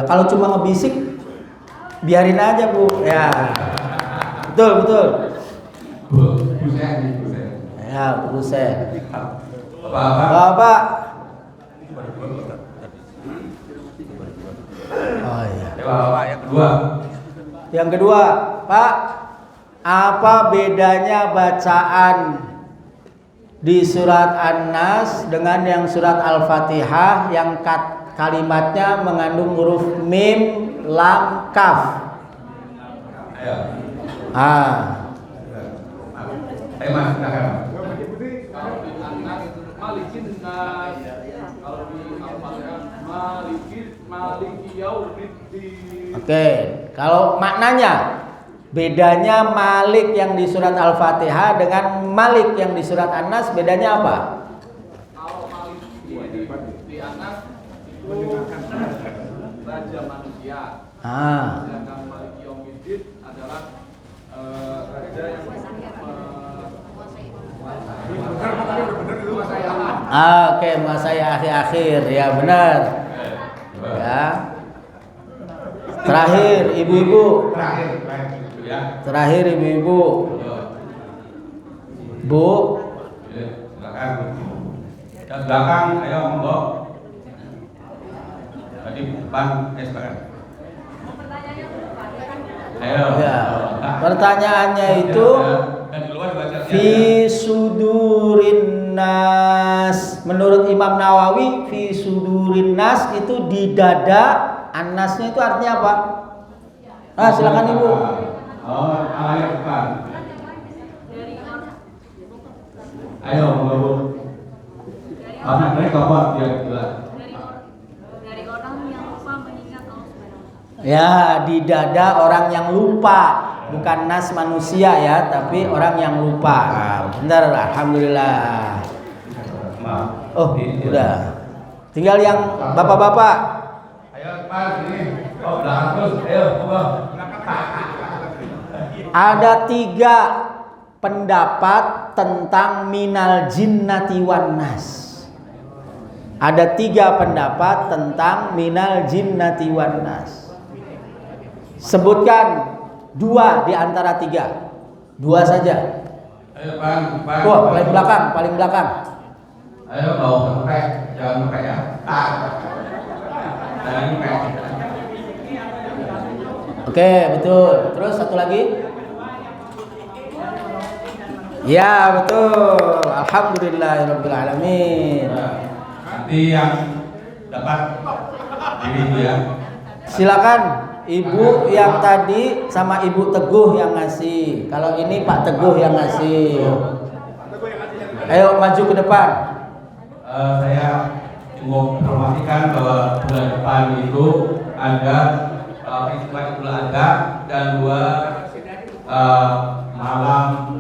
Kalau cuma ngebisik, biarin aja Bu. Ya, betul. Buset. Ya, buset. Bapak. Bapak. Oh iya. Bapak yang kedua. Yang kedua, Pak, apa bedanya bacaan di surat An-Nas dengan yang surat Al-Fatihah yang kalimatnya mengandung huruf mim, lam, kaf? Ayo. Ayo Mas, silakan. Malikin nas, kalau di Al-Fatihah maliki yaumiddin. Oke, kalau maknanya bedanya Malik yang di surat Al-Fatihah dengan Malik yang di surat An-Nas bedanya apa? Kalau Malik di Anas itu raja manusia. Sedangkan Maliki Yaumiddin adalah raja yang Oke, menguasai akhir-akhir, ya benar. Ya. Terakhir, ibu-ibu. Terakhir, ibu-ibu. Bu. Silakan. Yang belakang, ayo monggo. Tadi depan, silakan. Ayo. Ya. Pertanyaannya itu fi sudurin nas. Menurut Imam Nawawi, fi sudurin nas itu di dada. An-nasnya itu artinya apa? Silakan Ibu. Ayo depan. Ayo monggo. Apa mereka apa biar jelas. Dari orang yang lupa mengingat Allah Subhanahu. Ya, di dada orang yang lupa, bukan nas manusia ya, tapi orang yang lupa. Benar, alhamdulillah. Oh, udah. Tinggal yang bapak-bapak. Ayo depan sini. Oh, belakang terus. Ayo monggo. Ada 3 pendapat tentang minal jinnati wan nas. Ada 3 pendapat tentang minal jinnati wan nas. Sebutkan 2 di antara 3. 2 saja. Ayo depan. Wah, paling belakang. Ayo mau ngepek, jangan ngepek ya. Jangan ngepek. Oke, betul. Terus satu lagi. Ya, betul. Alhamdulillahirabbil alamin. Nanti yang dapat ini ya. Silakan Ibu yang tadi sama Ibu Teguh yang ngasih. Kalau ini Pak Teguh yang ngasih. Ayo maju ke depan. Saya mau informasikan bahwa bulan depan itu ada festival Idul Adha dan 2 malam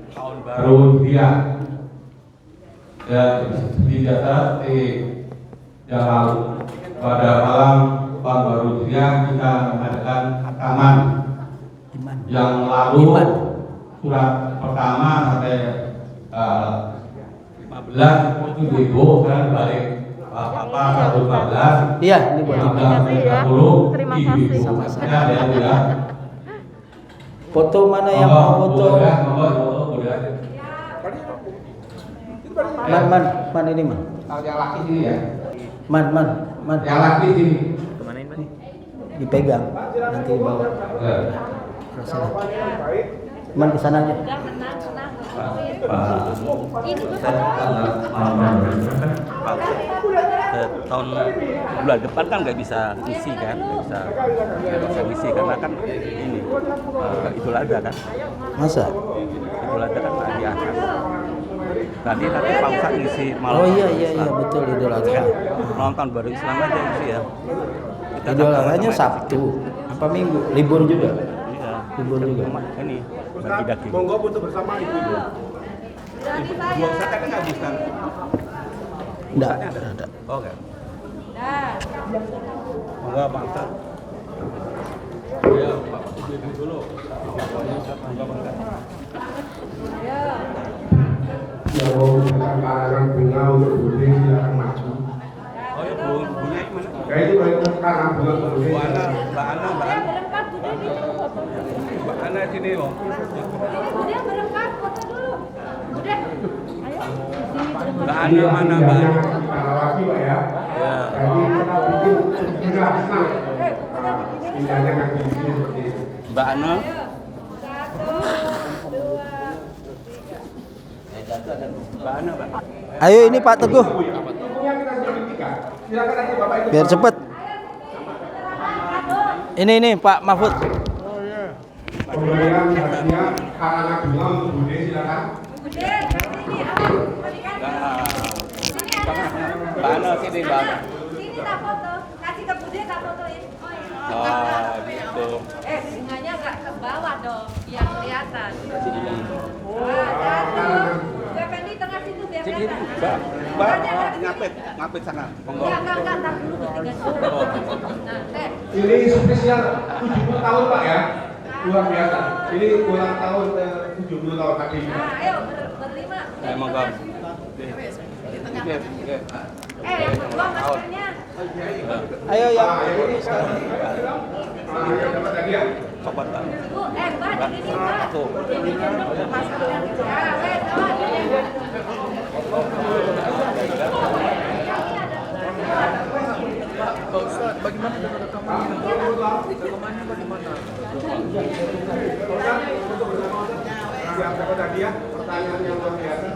tahun baru dia. Dan seperti biasa yang lalu pada malam tahun baru dia kita mengadakan hataman yang lalu surat pertama sampai 15 itu ibu kan balik apa 114. Iya, ini buat Ibu. Terima kasih. Sama-sama. Ya. Foto mana yang mau foto? Man ini man. Yang laki sini ya. Man. Yang laki sini. Kemana ini, Pak? Dipegang nanti dibawa. Man ke sana aja. Tahun bulan depan kan nggak bisa isi kan, nggak bisa isi karena kan ini Idul Adha kan. Masa? Idul Adha kan di atas. Nanti Pak Ustadz ngisi malam. Oh iya betul Idul Adha. Nonton baru Islam aja isi ya. Idul Adhanya Sabtu apa Minggu? Libur juga. Iya, Libur juga. Ini Ustaz, bagi daging. monggo foto bersama ibu. Dua Ustaz ada nggak Ustaz? Enggak, Ustaznya ada? ada. Oke. Monggo Pak Ustaz. Ya, Pak Ibu dulu. Monggo Pak Ustaz. Yang mau memberikan karangan bunga untuk Bude silakan maju. Oh ya, bunga itu mana? Ya itu karangan bunga untuk Bude. Mbak Ana sini loh. Udah berempat, foto dulu. Udah. Ayo. Sini berempat. Mbak Ana mana Mbak Ana? Kita lawaki Pak ya. Ya. Jadi kita bikin sudah senang. Pindahnya kaki di sini seperti itu. Mbak Ana. Satu, dua, tiga. Mbak Ana, Mbak. Ayo ini Pak Teguh, Tunggunya kita sudah tiga. Silakan nanti Bapak ikut. biar cepet. Ini Pak Mahfud. Pemberian hadiah karangan bunga untuk Bude silakan. Udah, sini apa? Mbak Ana sini, Mbak Ana. Sini tak foto. Kasih ke Bude tak fotoin. Oh iya. Oh, gitu. Bunganya nggak ke bawah dong, biar kelihatan. Satu. Biar Fendi tengah situ biar Sini, kelihatan. Mbak, ngapit sana. Monggo. Enggak, tar dulu bertiga. Nah, Ini spesial 70 tahun Pak ya. Luar biasa. Ini ulang tahun 70 tahun tadi. Nah, ayo berlima. Monggo. Yang kedua maskernya. Ayo yang Ini sekarang. Yang dapat tadi ya. Sobat Pak. Bu, Mbak, ini Mbak. Tuh. Ini dulu maskernya. Bagaimana dengan rekamannya? Rekamannya bagaimana? Yang dapat tadi ya. Pertanyaan yang luar biasa.